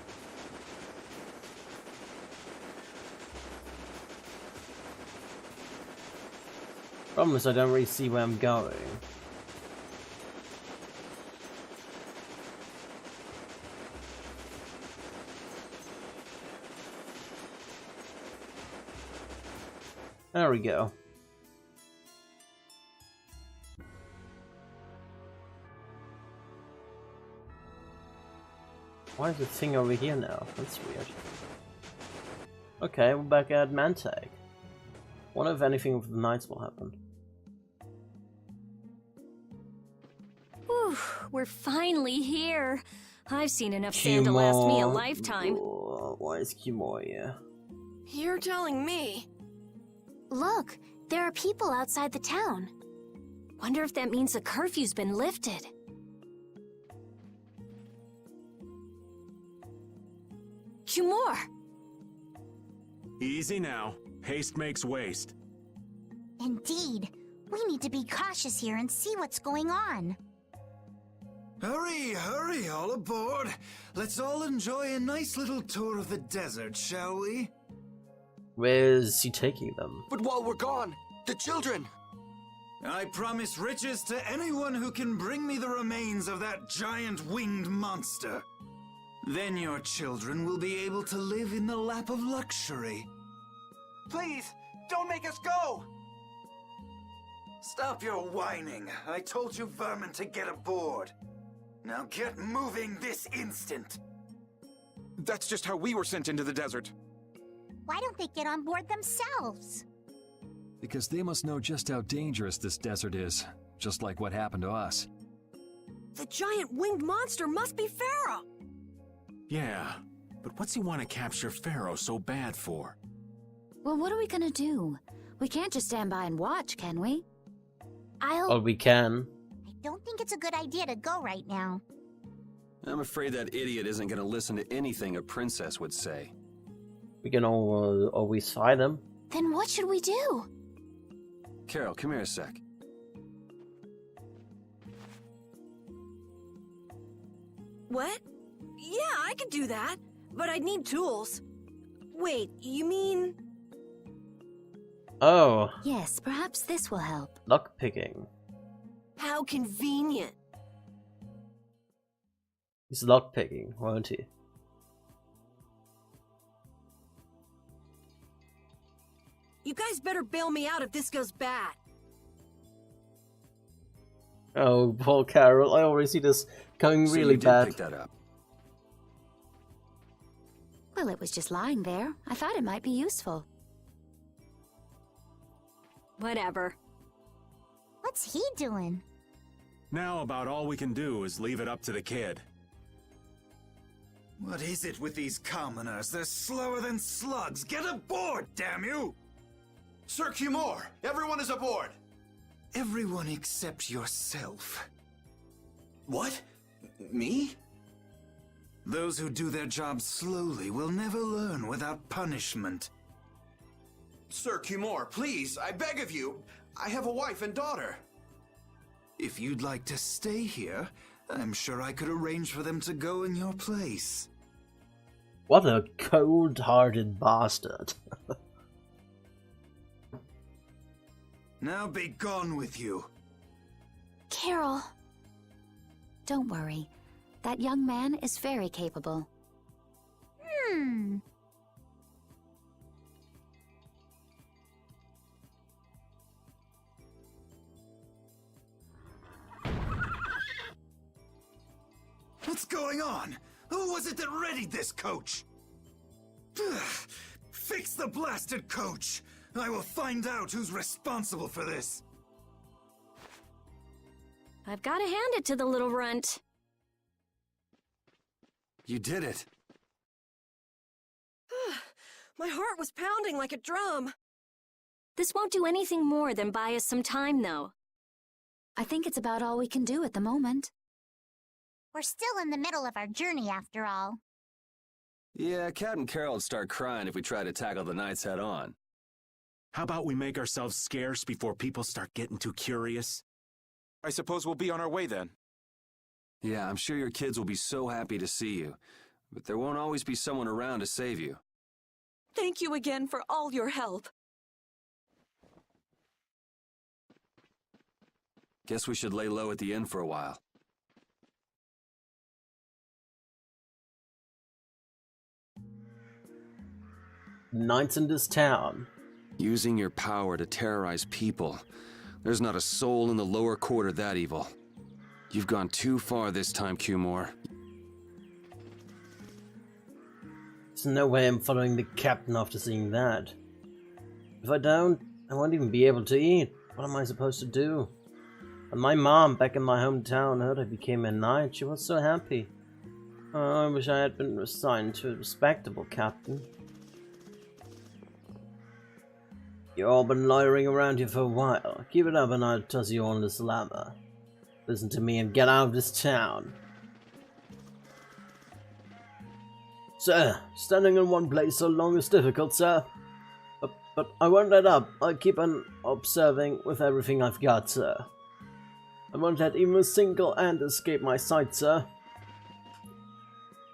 Problem is I don't really see where I'm going. There we go. Why is the thing over here now? That's weird. Okay, we're back at Mantag. Wonder if anything with the knights will happen. Whew, we're finally here. I've seen enough sand to last me a lifetime. Why is Kimor here? You're telling me. Look, there are people outside the town. Wonder if that means the curfew's been lifted. Kimor! Easy now. Haste makes waste. Indeed. We need to be cautious here and see what's going on. Hurry, hurry, all aboard. Let's all enjoy a nice little tour of the desert, shall we? Where's he taking them? But while we're gone, the children! I promise riches to anyone who can bring me the remains of that giant winged monster. Then your children will be able to live in the lap of luxury. Please, don't make us go! Stop your whining. I told you vermin to get aboard. Now get moving this instant. That's just how we were sent into the desert. Why don't they get on board themselves? Because they must know just how dangerous this desert is, just like what happened to us. The giant winged monster must be Pharaoh! Yeah, but what's he want to capture Pharaoh so bad for? Well, what are we gonna do? We can't just stand by and watch, can we? Oh, we can. I don't think it's a good idea to go right now. I'm afraid that idiot isn't going to listen to anything a princess would say. We can always fight him. Then what should we do? Carol, come here a sec. What? Yeah, I could do that, but I'd need tools. Wait, you mean... Oh. Yes, perhaps this will help. Lock picking. How convenient. He's lock picking, won't he? You guys better bail me out if this goes bad. Oh, poor Carol. I already see this going So really you did bad. pick that up. Well, it was just lying there. I thought it might be useful. Whatever. What's he doing? Now about all we can do is leave it up to the kid. What is it with these commoners? They're slower than slugs. Get aboard, damn you! Sir Kimor, everyone is aboard! Everyone except yourself. What? Me? Those who do their jobs slowly will never learn without punishment. Sir Kimor, please, I beg of you. I have a wife and daughter. If you'd like to stay here, I'm sure I could arrange for them to go in your place. What a cold-hearted bastard. Now be gone with you. Carol. Don't worry. That young man is very capable. What's going on? Who was it that readied this coach? Fix the blasted coach! I will find out who's responsible for this. I've got to hand it to the little runt. You did it. My heart was pounding like a drum. This won't do anything more than buy us some time, though. I think it's about all we can do at the moment. We're still in the middle of our journey after all. Yeah, Cat and Carol would start crying if we tried to tackle the knights head on. How about we make ourselves scarce before people start getting too curious? I suppose we'll be on our way then. Yeah, I'm sure your kids will be so happy to see you. But there won't always be someone around to save you. Thank you again for all your help. Guess we should lay low at the inn for a while. Knights in this town. Using your power to terrorize people. There's not a soul in the lower quarter that evil. You've gone too far this time, Cumore. There's no way I'm following the captain after seeing that. If I don't, I won't even be able to eat. What am I supposed to do? When my mom, back in my hometown, heard I became a knight, she was so happy. Oh, I wish I had been assigned to a respectable captain. You've all been loitering around here for a while. Keep it up and I'll toss you all in the slammer. Listen to me and get out of this town. Sir, standing in one place so long is difficult, sir. But I won't let up. I'll keep on observing with everything I've got, sir. I won't let even a single ant escape my sight, sir.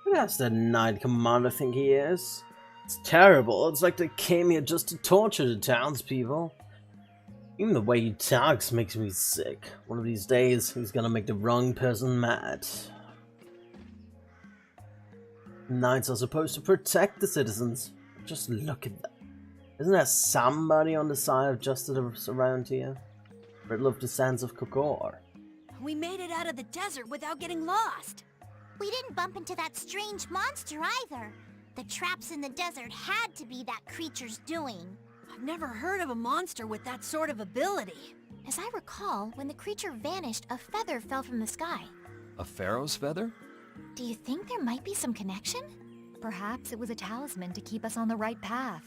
Who does that Knight Commander think he is? It's terrible. It's like they came here just to torture the townspeople. Even the way he talks makes me sick. One of these days, he's gonna make the wrong person mad. Knights are supposed to protect the citizens. Just look at that. Isn't there somebody on the side of justice around here? Riddle of the Sands of Kokor. We made it out of the desert without getting lost. We didn't bump into that strange monster either. The traps in the desert had to be that creature's doing. I've never heard of a monster with that sort of ability. As I recall, when the creature vanished, a feather fell from the sky. A pharaoh's feather? Do you think there might be some connection? Perhaps it was a talisman to keep us on the right path.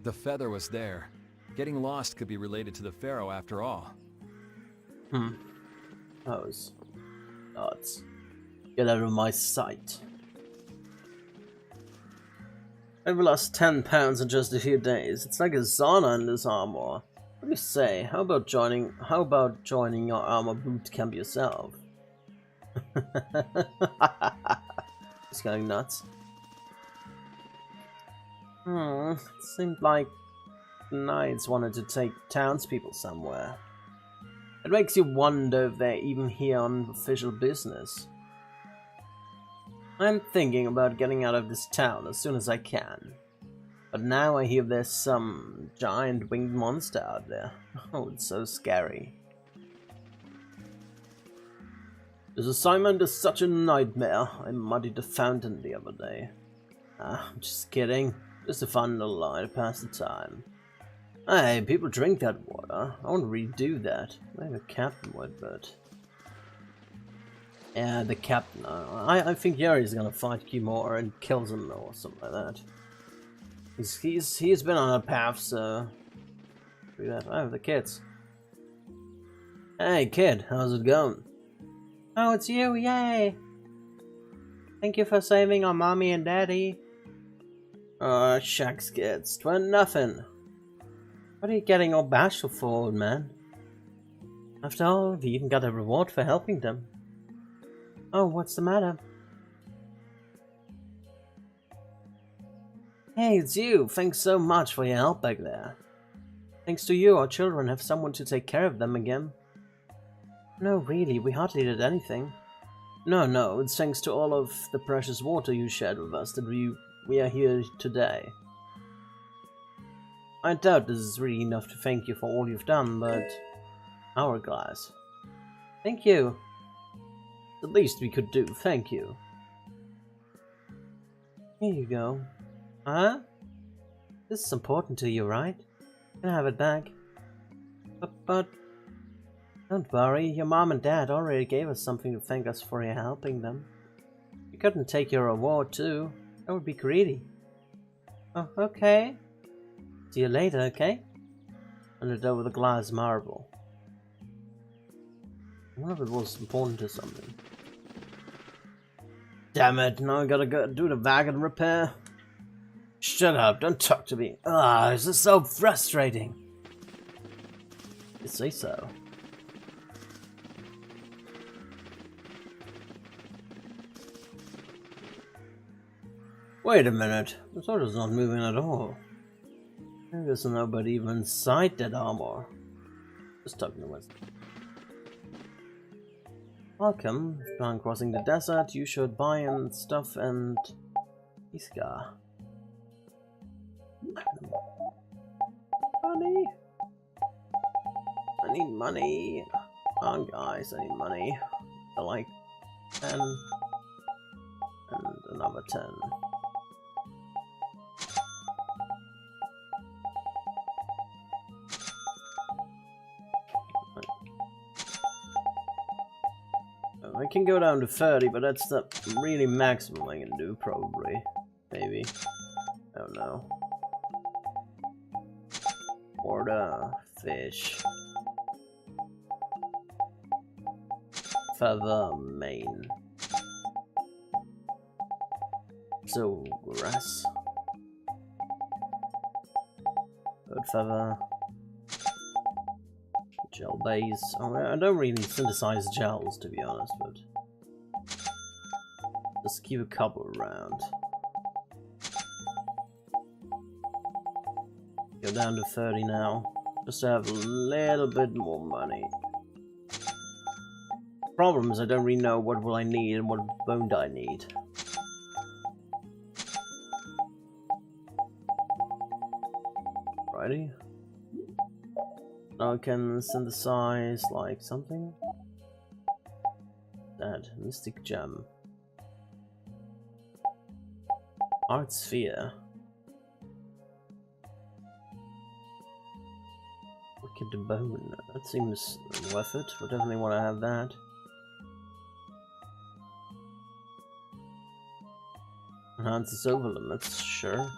The feather was there. Getting lost could be related to the pharaoh after all. Those nuts. Get out of my sight. I've lost 10 pounds in just a few days. It's like a sauna in this armor. What do you say? How about joining your armor boot camp yourself? It's going nuts. It seemed like the knights wanted to take townspeople somewhere. It makes you wonder if they're even here on official business. I'm thinking about getting out of this town as soon as I can. But now I hear there's some giant winged monster out there. Oh, it's so scary. This assignment is such a nightmare. I muddied the fountain the other day. I'm just kidding. Just a fun little lie to pass the time. Hey, people drink that water. I want to redo that. Maybe the captain would, but... Yeah, the captain. I think Yuri's gonna fight Cumore and kills him or something like that. He's been on a path, so... Do that. Oh, the kids. Hey, kid, how's it going? Oh, it's you, yay! Thank you for saving our mommy and daddy. Oh, shucks, kids. 'Twant nothing. What are you getting all bashful for, old man? After all, we even got a reward for helping them. Oh, what's the matter? Hey, it's you! Thanks so much for your help back there. Thanks to you, our children have someone to take care of them again. No, really, we hardly did anything. No, it's thanks to all of the precious water you shared with us that we are here today. I doubt this is really enough to thank you for all you've done, but... Hourglass. Thank you. The least we could do, thank you. Here you go. Huh? This is important to you, right? You can have it back. But... Don't worry, your mom and dad already gave us something to thank us for your helping them. You couldn't take your reward too. That would be greedy. Oh, okay. See you later, okay? Handed over the glass marble. I wonder if it was important to something. Damn it, now I gotta go do the wagon repair. Shut up, don't talk to me. This is so frustrating. You say so. Wait a minute. The sword is not moving at all. There's nobody even inside that armor. Just talking to myself. Welcome. Upon crossing the desert, you should buy and stuff and Iska. Money. I need money. Come on, guys, I need money. I like 10 and another 10. I can go down to 30, but that's the really maximum I can do, probably. Maybe. I don't know. Order, fish. Feather, main. So, grass. Bird feather. Gel base. Oh, I don't really synthesize gels, to be honest, but just keep a couple around. Go down to 30 now, just to have a little bit more money. Problem is I don't really know what will I need and what won't I need. Righty. Now I can synthesize like something. That mystic gem. Art sphere. Wicked bone. That seems worth it. We definitely want to have that. Enhances over limits, sure.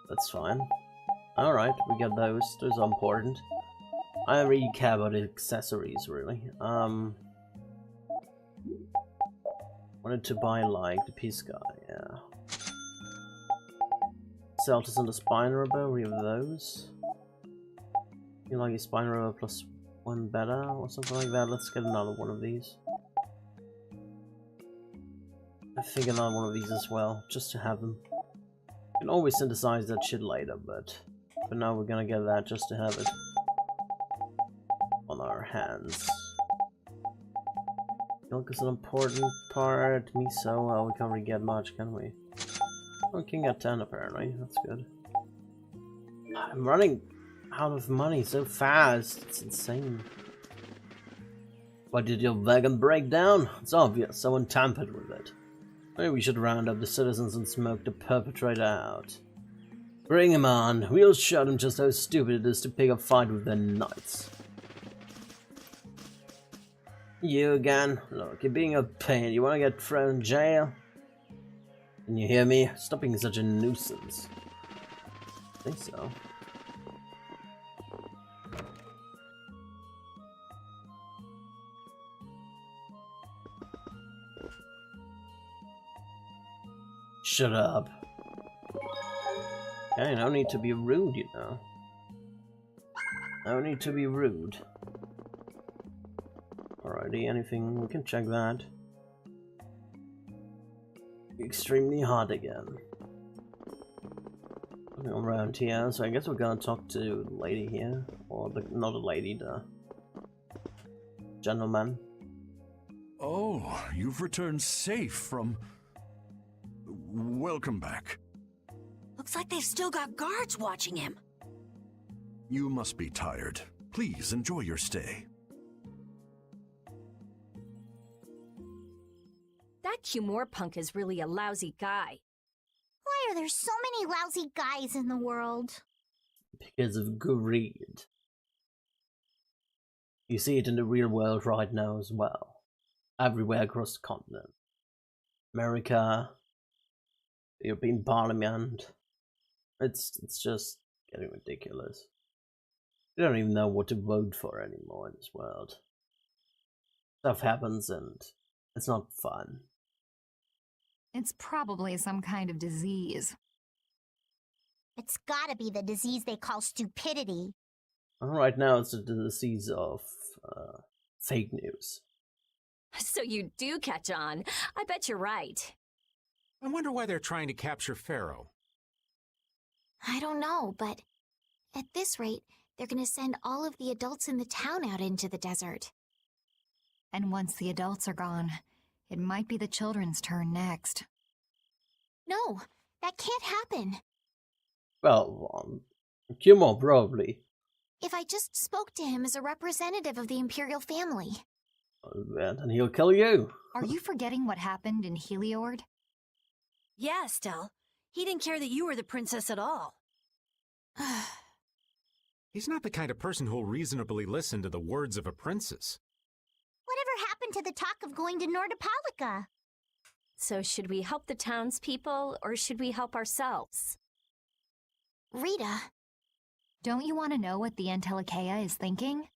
That's fine. Alright, we got those. Those are important. I don't really care about the accessories, really. Wanted to buy, like, the peace guy, yeah. Celtus and the spine rubber, we have those. You like a spine rubber plus 1 better, or something like that? Let's get another one of these. I think another one of these as well, just to have them. You can always synthesize that shit later, but for now we're gonna get that just to have it on our hands. Milk is an important part. Miso, well, we can't really get much, can we? Oh, we can get 10 apparently, that's good. I'm running out of money so fast, it's insane. Why did your wagon break down? It's obvious, someone tampered with it. Maybe we should round up the citizens and smoke the perpetrator out. Bring him on. We'll show them just how stupid it is to pick a fight with their knights. You again? Look, you're being a pain. You want to get thrown in jail? Can you hear me? Stop being such a nuisance. I think so. Shut up. Okay, no need to be rude, you know. No need to be rude. Alrighty, anything, we can check that. Extremely hot again. Looking around here, so I guess we're gonna talk to the lady here. Or the, not the lady, the gentleman. Oh, you've returned safe from... Welcome back. Looks like they've still got guards watching him. You must be tired. Please enjoy your stay. That Cumore punk is really a lousy guy. Why are there so many lousy guys in the world? Because of greed. You see it in the real world right now as well. Everywhere across the continent. America, the European Parliament. It's just getting ridiculous. You don't even know what to vote for anymore in this world. Stuff happens and it's not fun. It's probably some kind of disease. It's gotta be the disease they call stupidity. Right now it's the disease of fake news. So you do catch on. I bet you're right. I wonder why they're trying to capture Pharaoh. I don't know, but at this rate, they're gonna send all of the adults in the town out into the desert. And once the adults are gone, it might be the children's turn next. No, that can't happen. Well, Cumore probably. If I just spoke to him as a representative of the Imperial family. Then he'll kill you. Are you forgetting what happened in Heliord? Yeah, Estelle. He didn't care that you were the princess at all. He's not the kind of person who'll reasonably listen to the words of a princess. Whatever happened to the talk of going to Nordopolica? So should we help the townspeople, or should we help ourselves? Rita. Don't you want to know what the Entelikeia is thinking?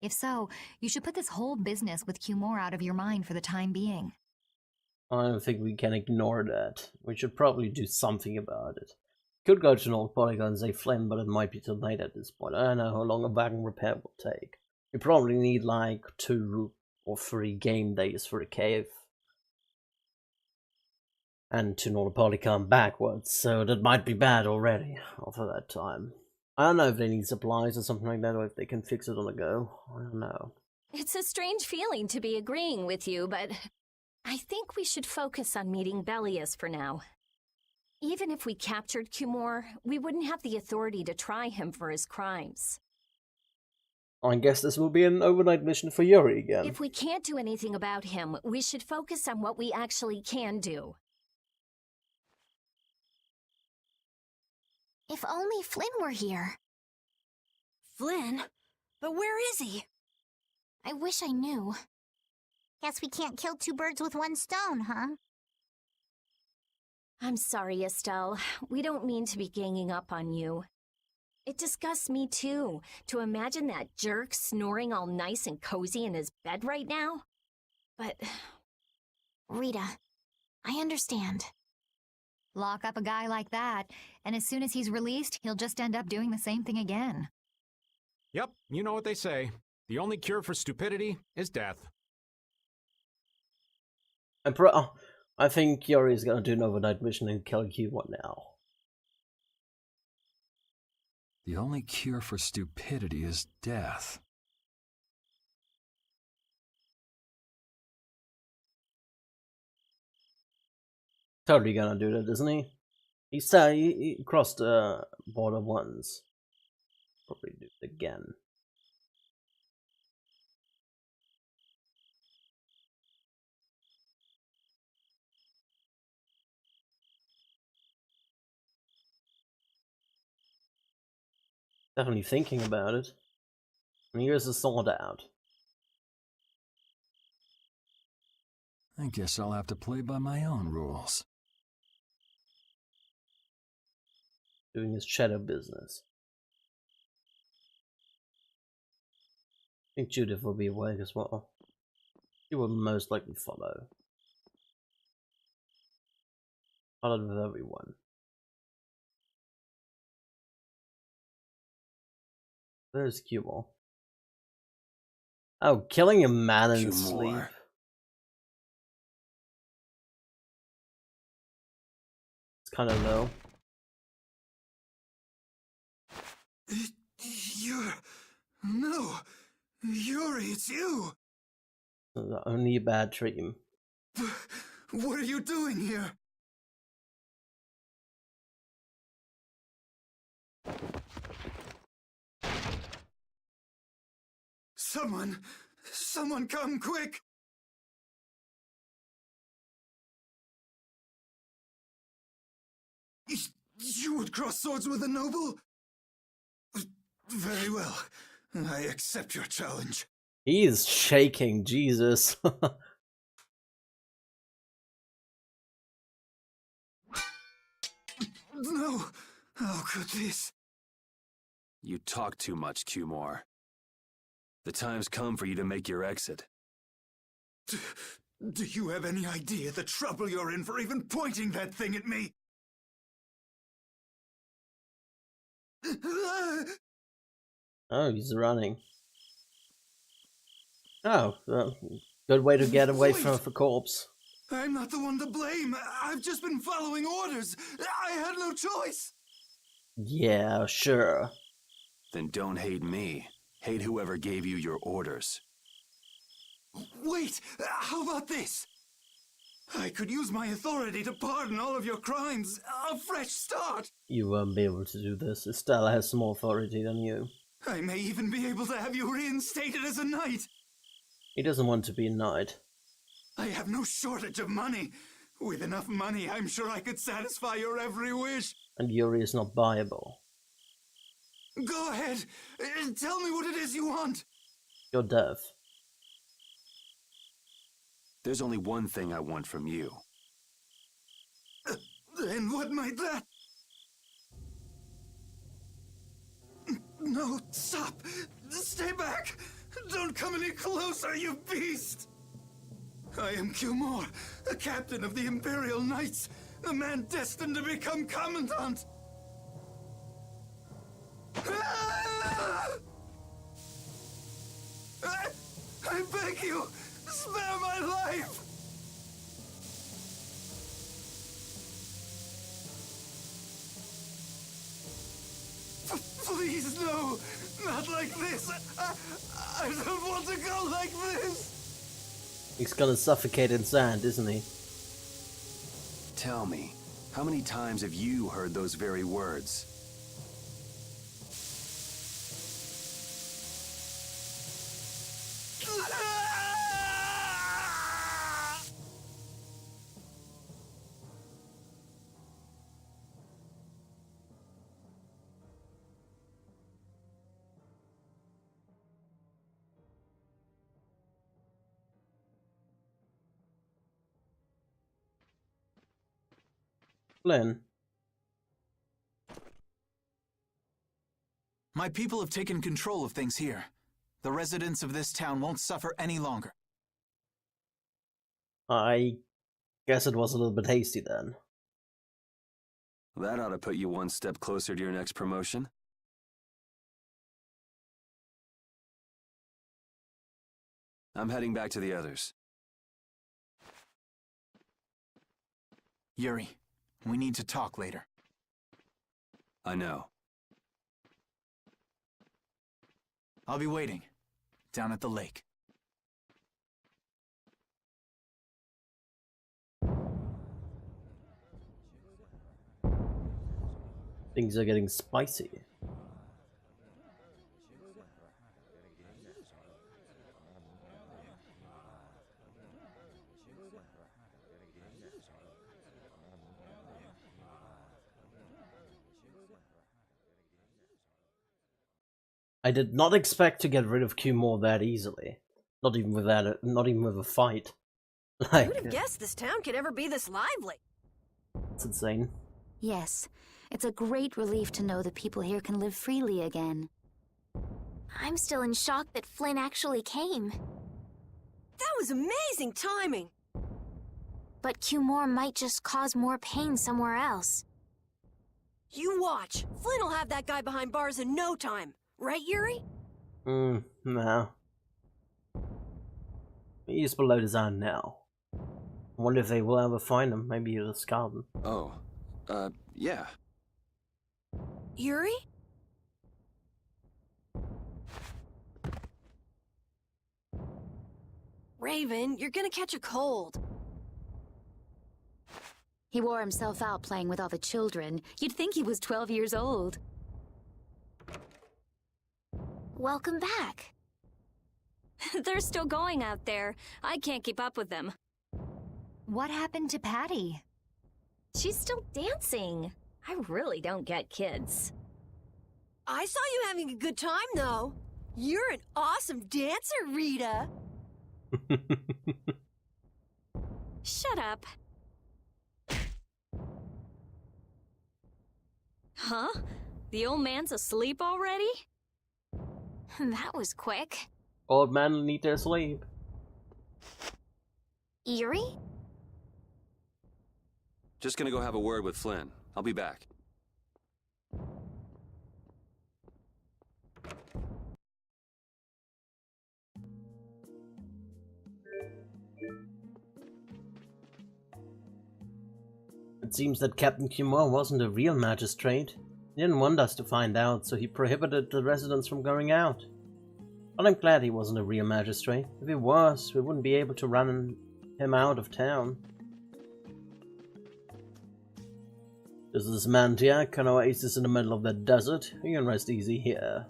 If so, you should put this whole business with Cumore out of your mind for the time being. I don't think we can ignore that. We should probably do something about it. Could go to Nordopolica and say Flynn, but it might be too late at this point. I don't know how long a wagon repair will take. We probably need like 2 or 3 game days for the cave. And to Nordopolica and backwards, so that might be bad already after that time. I don't know if they need supplies or something like that, or if they can fix it on the go. I don't know. It's a strange feeling to be agreeing with you, but I think we should focus on meeting Belius for now. Even if we captured Cumore, we wouldn't have the authority to try him for his crimes. I guess this will be an overnight mission for Yuri again. If we can't do anything about him, we should focus on what we actually can do. If only Flynn were here. Flynn? But where is he? I wish I knew. Guess we can't kill 2 birds with 1 stone, huh? I'm sorry, Estelle. We don't mean to be ganging up on you. It disgusts me too, to imagine that jerk snoring all nice and cozy in his bed right now. But... Rita, I understand. Lock up a guy like that, and as soon as he's released, he'll just end up doing the same thing again. Yep, you know what they say. The only cure for stupidity is death. I think Yuri's gonna do an overnight mission and kill Q1 now. The only cure for stupidity is death. Totally gonna do that, isn't he? He crossed the border once. Probably do it again. Definitely thinking about it. And here's the sword out. I guess I'll have to play by my own rules. Doing his shadow business. I think Judith will be awake as well. She will most likely follow. Followed with everyone. There's Cumore. Oh, killing a man in sleep. It's kind of low. No! Yuri, it's you! Only a bad dream. What are you doing here? Someone come quick! You would cross swords with a noble? Very well. I accept your challenge. He is shaking, Jesus. No! How could this? You talk too much, Cumore. The time's come for you to make your exit. Do you have any idea the trouble you're in for even pointing that thing at me? Oh, he's running. Oh, well, good way to get away from the corpse. I'm not the one to blame. I've just been following orders. I had no choice. Yeah, sure. Then don't hate me. Hate whoever gave you your orders. Wait, how about this? I could use my authority to pardon all of your crimes. A fresh start. You won't be able to do this. Estella has more authority than you. I may even be able to have you reinstated as a knight. He doesn't want to be a knight. I have no shortage of money. With enough money, I'm sure I could satisfy your every wish. And Yuri is not buyable. Go ahead. Tell me what it is you want. You're deaf. There's only one thing I want from you. And what might that... No, stop! Stay back! Don't come any closer, you beast! I am Cumore, a captain of the Imperial Knights, a man destined to become Commandant! I beg you, spare my life! Please, no! Not like this! I don't want to go like this! He's gonna suffocate in sand, isn't he? Tell me, how many times have you heard those very words? Flynn. My people have taken control of things here. The residents of this town won't suffer any longer. I guess it was a little bit hasty then. That ought to put you one step closer to your next promotion. I'm heading back to the others. Yuri, we need to talk later. I know. I'll be waiting, down at the lake. Things are getting spicy. I did not expect to get rid of Cumore that easily. Not even with that, not even with a fight. Like, Who'd have guessed this town could ever be this lively? it's insane. Yes, it's a great relief to know that people here can live freely again. I'm still in shock that Flynn actually came. That was amazing timing! But Cumore might just cause more pain somewhere else. You watch. Flynn will have that guy behind bars in no time. Right, Yuri? No. He's below design now. I wonder if they will ever find him. Maybe in this garden. Oh, yeah. Yuri? Raven, you're gonna catch a cold. He wore himself out playing with all the children. You'd think he was 12 years old. Welcome back. They're still going out there. I can't keep up with them. What happened to Patty? She's still dancing. I really don't get kids. I saw you having a good time, though. You're an awesome dancer, Rita. Shut up. Huh? The old man's asleep already? That was quick. Old men need their sleep. Yuri? Just gonna go have a word with Flynn. I'll be back. It seems that Captain Kimura wasn't a real magistrate. He didn't want us to find out, so he prohibited the residents from going out. But I'm glad he wasn't a real magistrate. If he was, we wouldn't be able to run him out of town. This is Mantiac, an oasis in the middle of the desert. You can rest easy here.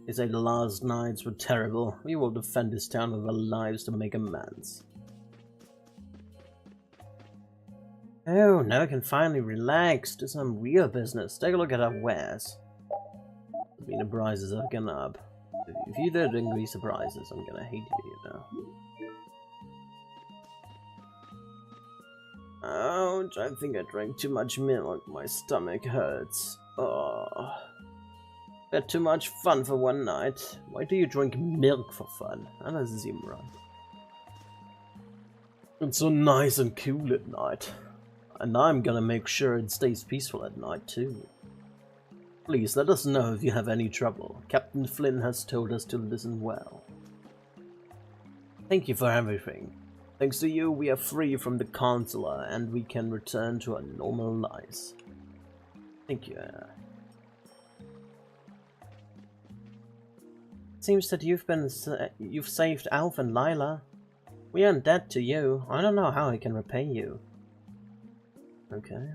They say the last nights were terrible. We will defend this town with our lives to make amends. Oh, now I can finally relax, do some real business. Take a look at our wares. I mean, the prices have gone up. If you don't increase the prices, I'm gonna hate you, you know. Ouch, I think I drank too much milk. My stomach hurts. Oh. Had too much fun for one night. Why do you drink milk for fun? That doesn't seem right. It's so nice and cool at night. And I'm gonna make sure it stays peaceful at night too. Please let us know if you have any trouble. Captain Flynn has told us to listen well. Thank you for everything. Thanks to you, we are free from the consular and we can return to our normal lives. Thank you. Seems that you've saved Alf and Lila. We are in debt to you. I don't know how I can repay you. Okay.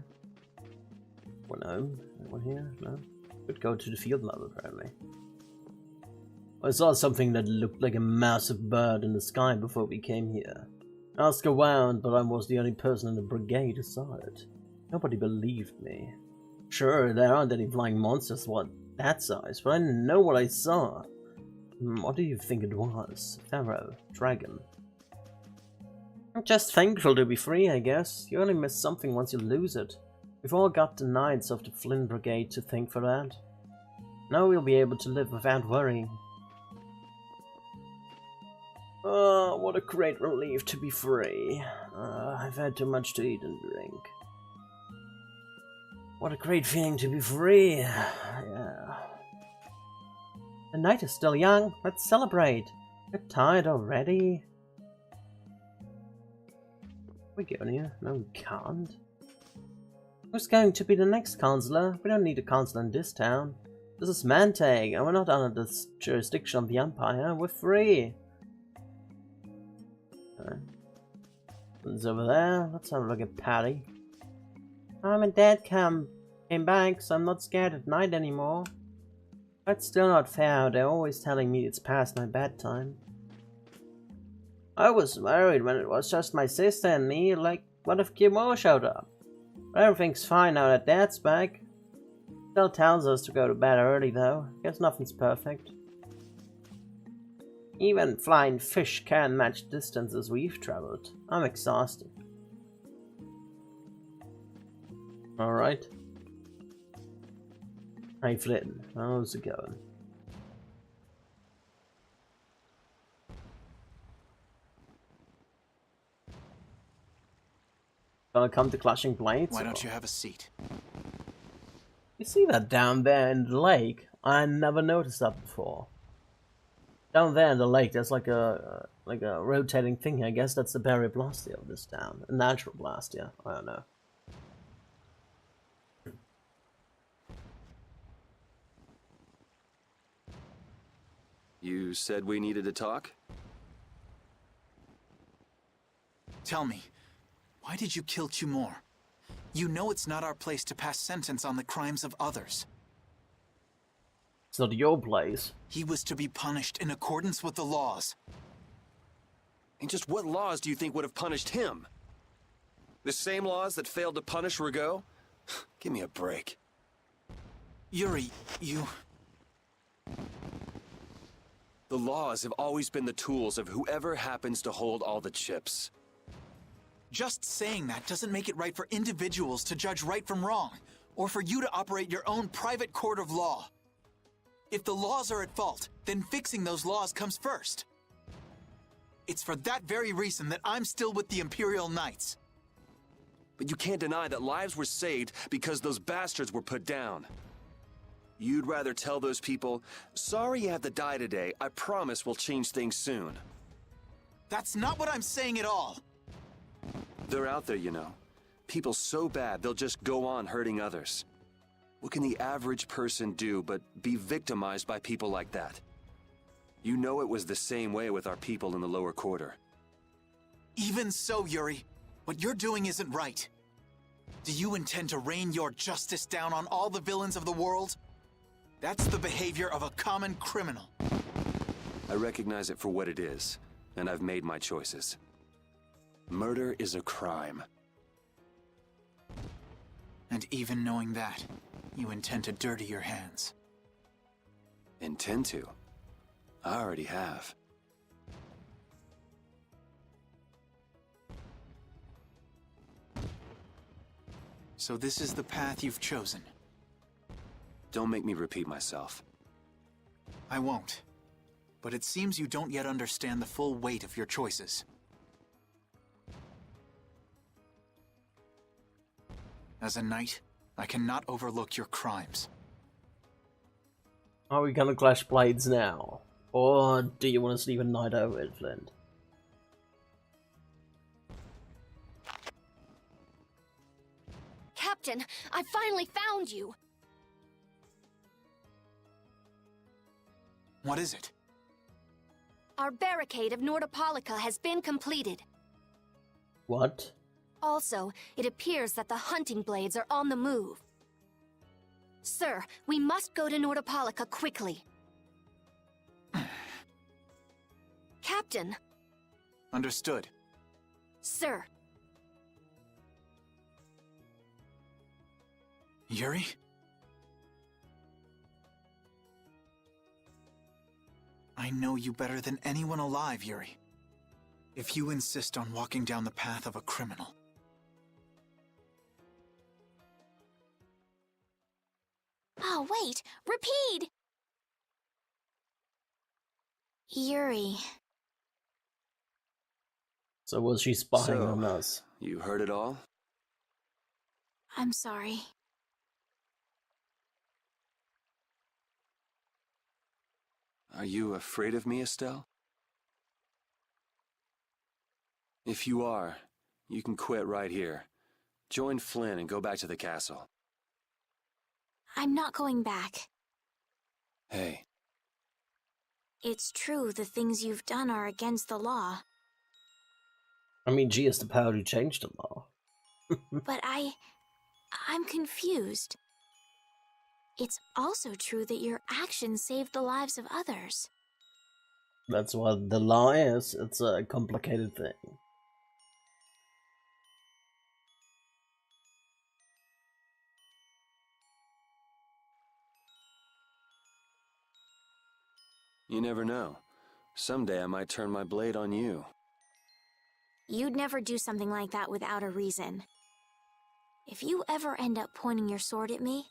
One home. One here? No. Could go to the field lab apparently. I saw something that looked like a massive bird in the sky before we came here. I asked around, but I was the only person in the brigade who saw it. Nobody believed me. Sure, there aren't any flying monsters that size, but I know what I saw. What do you think it was? Pharaoh? Dragon? I'm just thankful to be free, I guess. You only miss something once you lose it. We've all got the Knights of the Flynn Brigade to thank for that. Now we'll be able to live without worrying. Oh, what a great relief to be free. I've had too much to eat and drink. What a great feeling to be free. Yeah. The night is still young. Let's celebrate. You're tired already? We going here? No, we can't. Who's going to be the next consular? We don't need a consular in this town. This is Mantag, and we're not under the jurisdiction of the Empire. We're free. What's over there? Let's have a look at Patty. Mom and Dad came back, so I'm not scared at night anymore. That's still not fair. They're always telling me it's past my bedtime. I was worried when it was just my sister and me, like, what if Kimura showed up? But everything's fine now that Dad's back. Still tells us to go to bed early though. Guess nothing's perfect. Even flying fish can't match distances we've traveled. I'm exhausted. Alright. Hey Flynn, how's it going? Gonna come to Clashing Blades? Why don't you have a seat? You see that down there in the lake? I never noticed that before. Down there in the lake, there's like a rotating thing. I guess that's the Barrier Blastia of this town. A natural Blastia. I don't know. You said we needed to talk? Tell me, why did you kill Kimura? You know it's not our place to pass sentence on the crimes of others. It's not your place. He was to be punished in accordance with the laws. And just what laws do you think would have punished him? The same laws that failed to punish Rigaud? Give me a break. Yuri, you... The laws have always been the tools of whoever happens to hold all the chips. Just saying that doesn't make it right for individuals to judge right from wrong, or for you to operate your own private court of law. If the laws are at fault, then fixing those laws comes first. It's for that very reason that I'm still with the Imperial Knights. But you can't deny that lives were saved because those bastards were put down. You'd rather tell those people, sorry you had to die today, I promise we'll change things soon. That's not what I'm saying at all. They're out there, you know. People so bad they'll just go on hurting others. What can the average person do but be victimized by people like that? You know it was the same way with our people in the lower quarter. Even so, Yuri, what you're doing isn't right. Do you intend to rain your justice down on all the villains of the world? That's the behavior of a common criminal. I recognize it for what it is, and I've made my choices. Murder is a crime. And even knowing that, you intend to dirty your hands. Intend to? I already have. So this is the path you've chosen. Don't make me repeat myself. I won't. But it seems you don't yet understand the full weight of your choices. As a knight, I cannot overlook your crimes. Are we gonna clash blades now? Or do you want us to leave a night over it, Flint? Captain, I finally found you! What is it? Our barricade of Nordopolica has been completed. What? Also, it appears that the hunting blades are on the move. Sir, we must go to Nordopolica quickly. Captain! Understood. Sir! Yuri? I know you better than anyone alive, Yuri. If you insist on walking down the path of a criminal... Oh, wait! Repeat! Yuri. So was she spying on us? You heard it all? I'm sorry. Are you afraid of me, Estelle? If you are, you can quit right here. Join Flynn and go back to the castle. I'm not going back. Hey. It's true the things you've done are against the law. I mean, G has the power to change the law. But I'm confused. It's also true that your actions saved the lives of others. That's what the law is. It's a complicated thing. You never know. Someday I might turn my blade on you. You'd never do something like that without a reason. If you ever end up pointing your sword at me,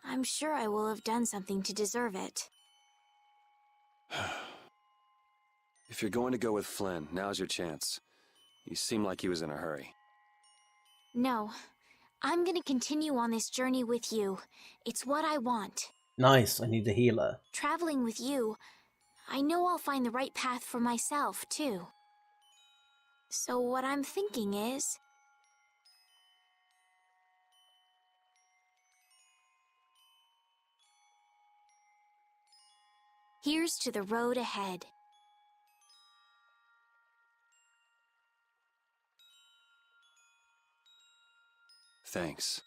I'm sure I will have done something to deserve it. If you're going to go with Flynn, now's your chance. You seem like he was in a hurry. No, I'm gonna continue on this journey with you. It's what I want. Nice, I need a healer. Traveling with you, I know I'll find the right path for myself, too. So what I'm thinking is... here's to the road ahead. Thanks.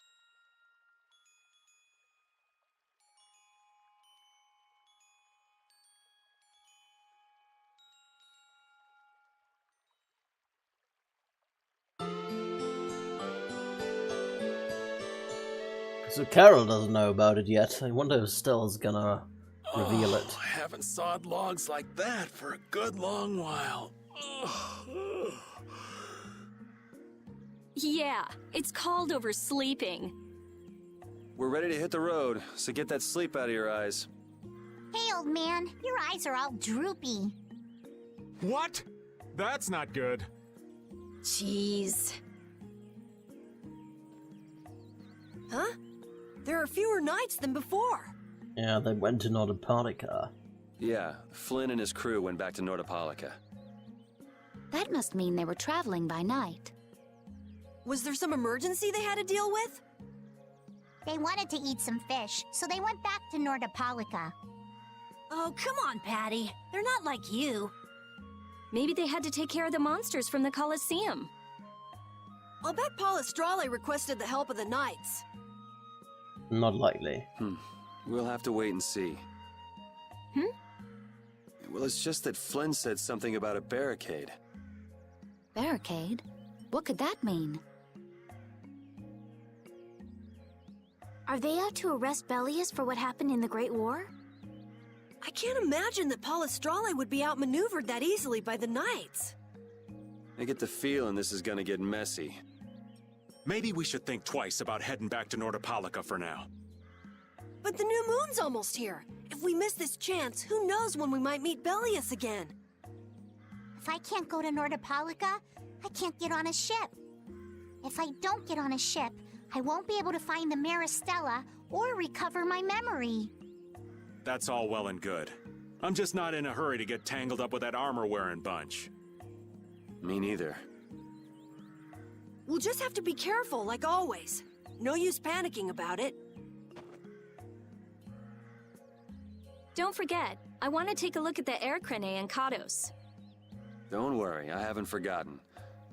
So Carol doesn't know about it yet. I wonder if Stella's gonna reveal it. I haven't sawed logs like that for a good long while. Yeah, it's called oversleeping. We're ready to hit the road, so get that sleep out of your eyes. Hey, old man, your eyes are all droopy. What? That's not good. Jeez. Huh? There are fewer nights than before. Yeah, they went to Nordopolica. Yeah, Flynn and his crew went back to Nordopolica. That must mean they were traveling by night. Was there some emergency they had to deal with? They wanted to eat some fish, so they went back to Nordopolica. Oh, come on, Patty. They're not like you. Maybe they had to take care of the monsters from the Colosseum. I'll bet Palestrale requested the help of the knights. Not likely. We'll have to wait and see. Well, it's just that Flynn said something about a barricade. Barricade? What could that mean? Are they out to arrest Bellius for what happened in the Great War? I can't imagine that Palestrale would be outmaneuvered that easily by the knights. I get the feeling this is gonna get messy. Maybe we should think twice about heading back to Nordopolica for now. But the new moon's almost here. If we miss this chance, who knows when we might meet Bellius again? If I can't go to Nordopolica, I can't get on a ship. If I don't get on a ship, I won't be able to find the Maristella or recover my memory. That's all well and good. I'm just not in a hurry to get tangled up with that armor-wearing bunch. Me neither. We'll just have to be careful, like always. No use panicking about it. Don't forget, I want to take a look at the air crane and Kados. Don't worry, I haven't forgotten.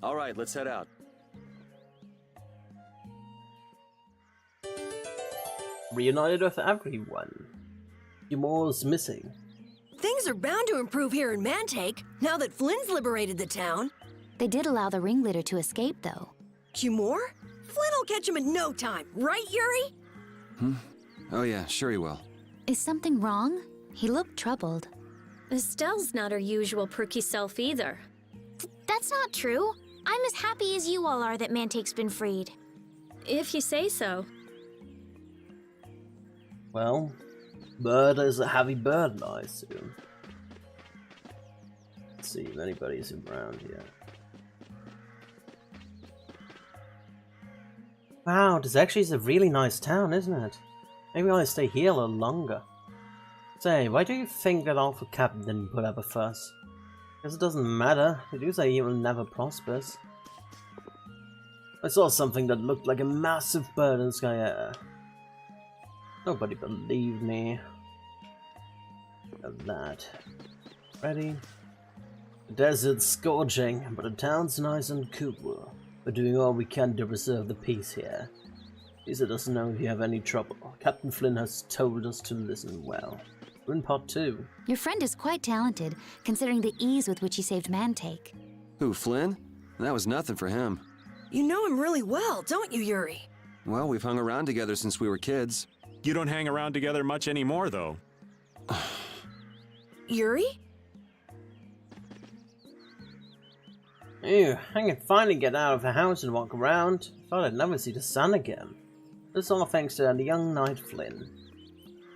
All right, let's head out. Reunited with everyone. Humor's missing. Things are bound to improve here in Mantake, now that Flynn's liberated the town. They did allow the ringleader to escape, though. Cumore? Flynn will catch him in no time, right, Yuri? Oh yeah, sure he will. Is something wrong? He looked troubled. Estelle's not her usual perky self either. That's not true. I'm as happy as you all are that Mantake's been freed. If you say so. Well, Bird is a heavy burden, I assume. Let's see if anybody's around here. Wow, this actually is a really nice town, isn't it? Maybe I'll stay here a little longer. Say, why do you think that Alpha Captain didn't put up a fuss? Because it doesn't matter, they do say he will never prospers. I saw something that looked like a massive bird in the sky air. Nobody believed me. Of that. Ready? The desert's scorching, but the town's nice and cool. We're doing all we can to preserve the peace here. Lisa doesn't know if you have any trouble. Captain Flynn has told us to listen well. We're in part 2. Your friend is quite talented, considering the ease with which he saved Mantake. Who, Flynn? That was nothing for him. You know him really well, don't you, Yuri? Well, we've hung around together since we were kids. You don't hang around together much anymore, though. Yuri? Ew, I can finally get out of the house and walk around. Thought I'd never see the sun again. This all thanks to the young knight Flynn.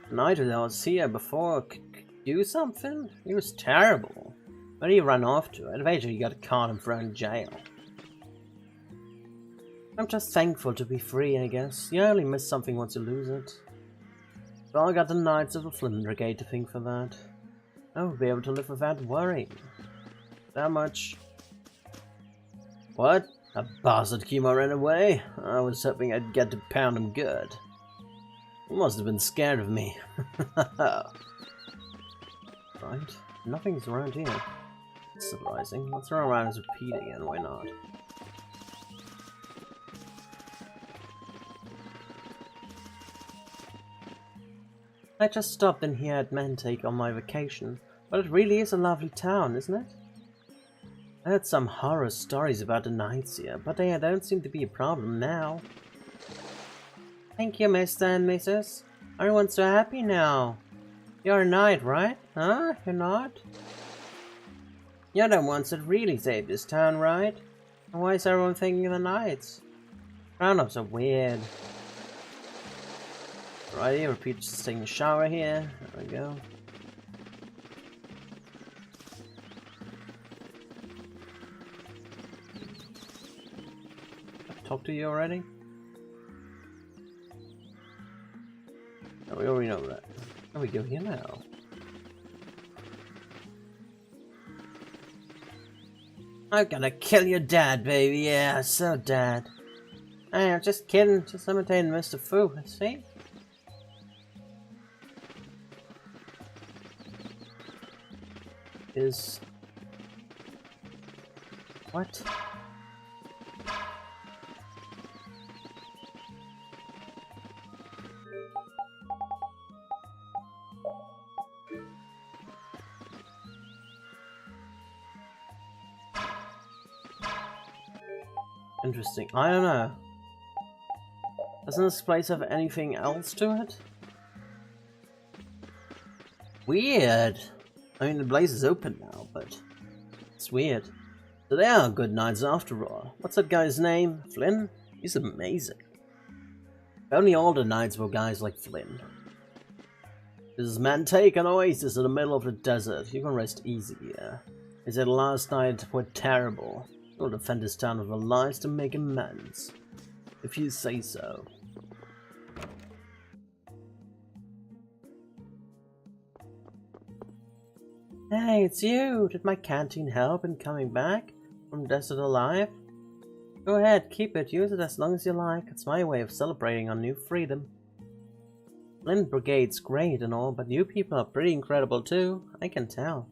The knight that was here before could do something? He was terrible. Where did he run off to? Eventually he got caught and thrown in jail. I'm just thankful to be free, I guess. You only miss something once you lose it. Well, I got the Knights of the Flynn Brigade to thank for that. I will be able to live without worrying. That much. What? A bastard Kimo ran away? I was hoping I'd get to pound him good. He must have been scared of me. Right. Nothing's around here. It's surprising. Let's run around and repeat again, why not? I just stopped in here at Mantake on my vacation, but it really is a lovely town, isn't it? I heard some horror stories about the knights here, but they don't seem to be a problem now. Thank you, Mr. and Mrs. Everyone's so happy now. You're a knight, right? Huh? You're not? You're the ones that really saved this town, right? And why is everyone thinking of the knights? Roundups are weird. Righty, repeat just taking a shower here. There we go. Talk to you already? Oh, we already know that. There we go here now. I'm gonna kill your dad, baby. Yeah, so dad. Hey, I'm just kidding. Just imitating Mr. Fu, see? Is... What? Interesting. I don't know. Doesn't this place have anything else to it? Weird. I mean, the place is open now, but it's weird. So they are good knights after all. What's that guy's name? Flynn? He's amazing. If only all the knights were guys like Flynn. This man take an oasis in the middle of the desert. You can rest easy here. He said last night were terrible. We'll defend this town with our lives to make amends. If you say so. Hey, it's you! Did my canteen help in coming back from desert alive? Go ahead, keep it, use it as long as you like. It's my way of celebrating our new freedom. Flint Brigade's great and all, but you people are pretty incredible too. I can tell.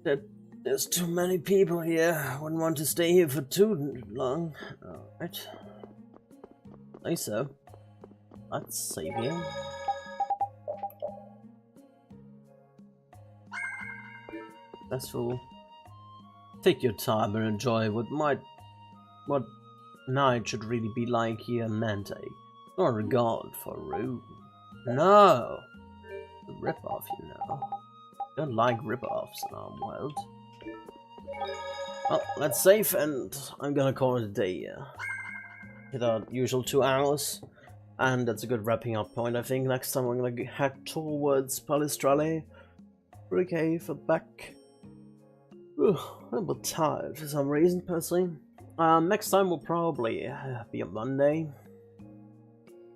There's too many people here. Wouldn't want to stay here for too long. Alright. Say so. Let's save you. Successful. Take your time and enjoy what night should really be like here in Nante. No regard for Rue. No! The rip-off, you know. Don't like rip-offs in our world. Well, let's save, and I'm gonna call it a day here. Hit our usual 2 hours, and that's a good wrapping up point. I think next time I'm gonna head towards Palestrale for a cave for back. I'm a bit tired for some reason, personally. Next time will probably be a Monday.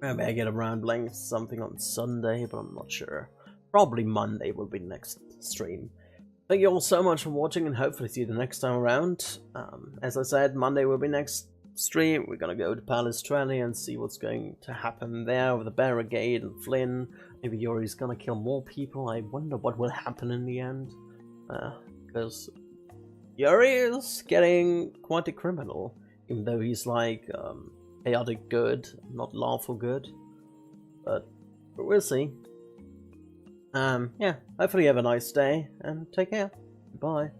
Maybe I get around playing something on Sunday, but I'm not sure. Probably Monday will be next stream. Thank you all so much for watching, and hopefully see you the next time around. As I said, Monday will be next stream. We're gonna go to Palestrale and see what's going to happen there with the Barricade and Flynn. Maybe Yuri's gonna kill more people. I wonder what will happen in the end. Because Yuri is getting quite a criminal, even though he's like chaotic good, not lawful good. But we'll see. Yeah, hopefully you have a nice day, and take care. Bye.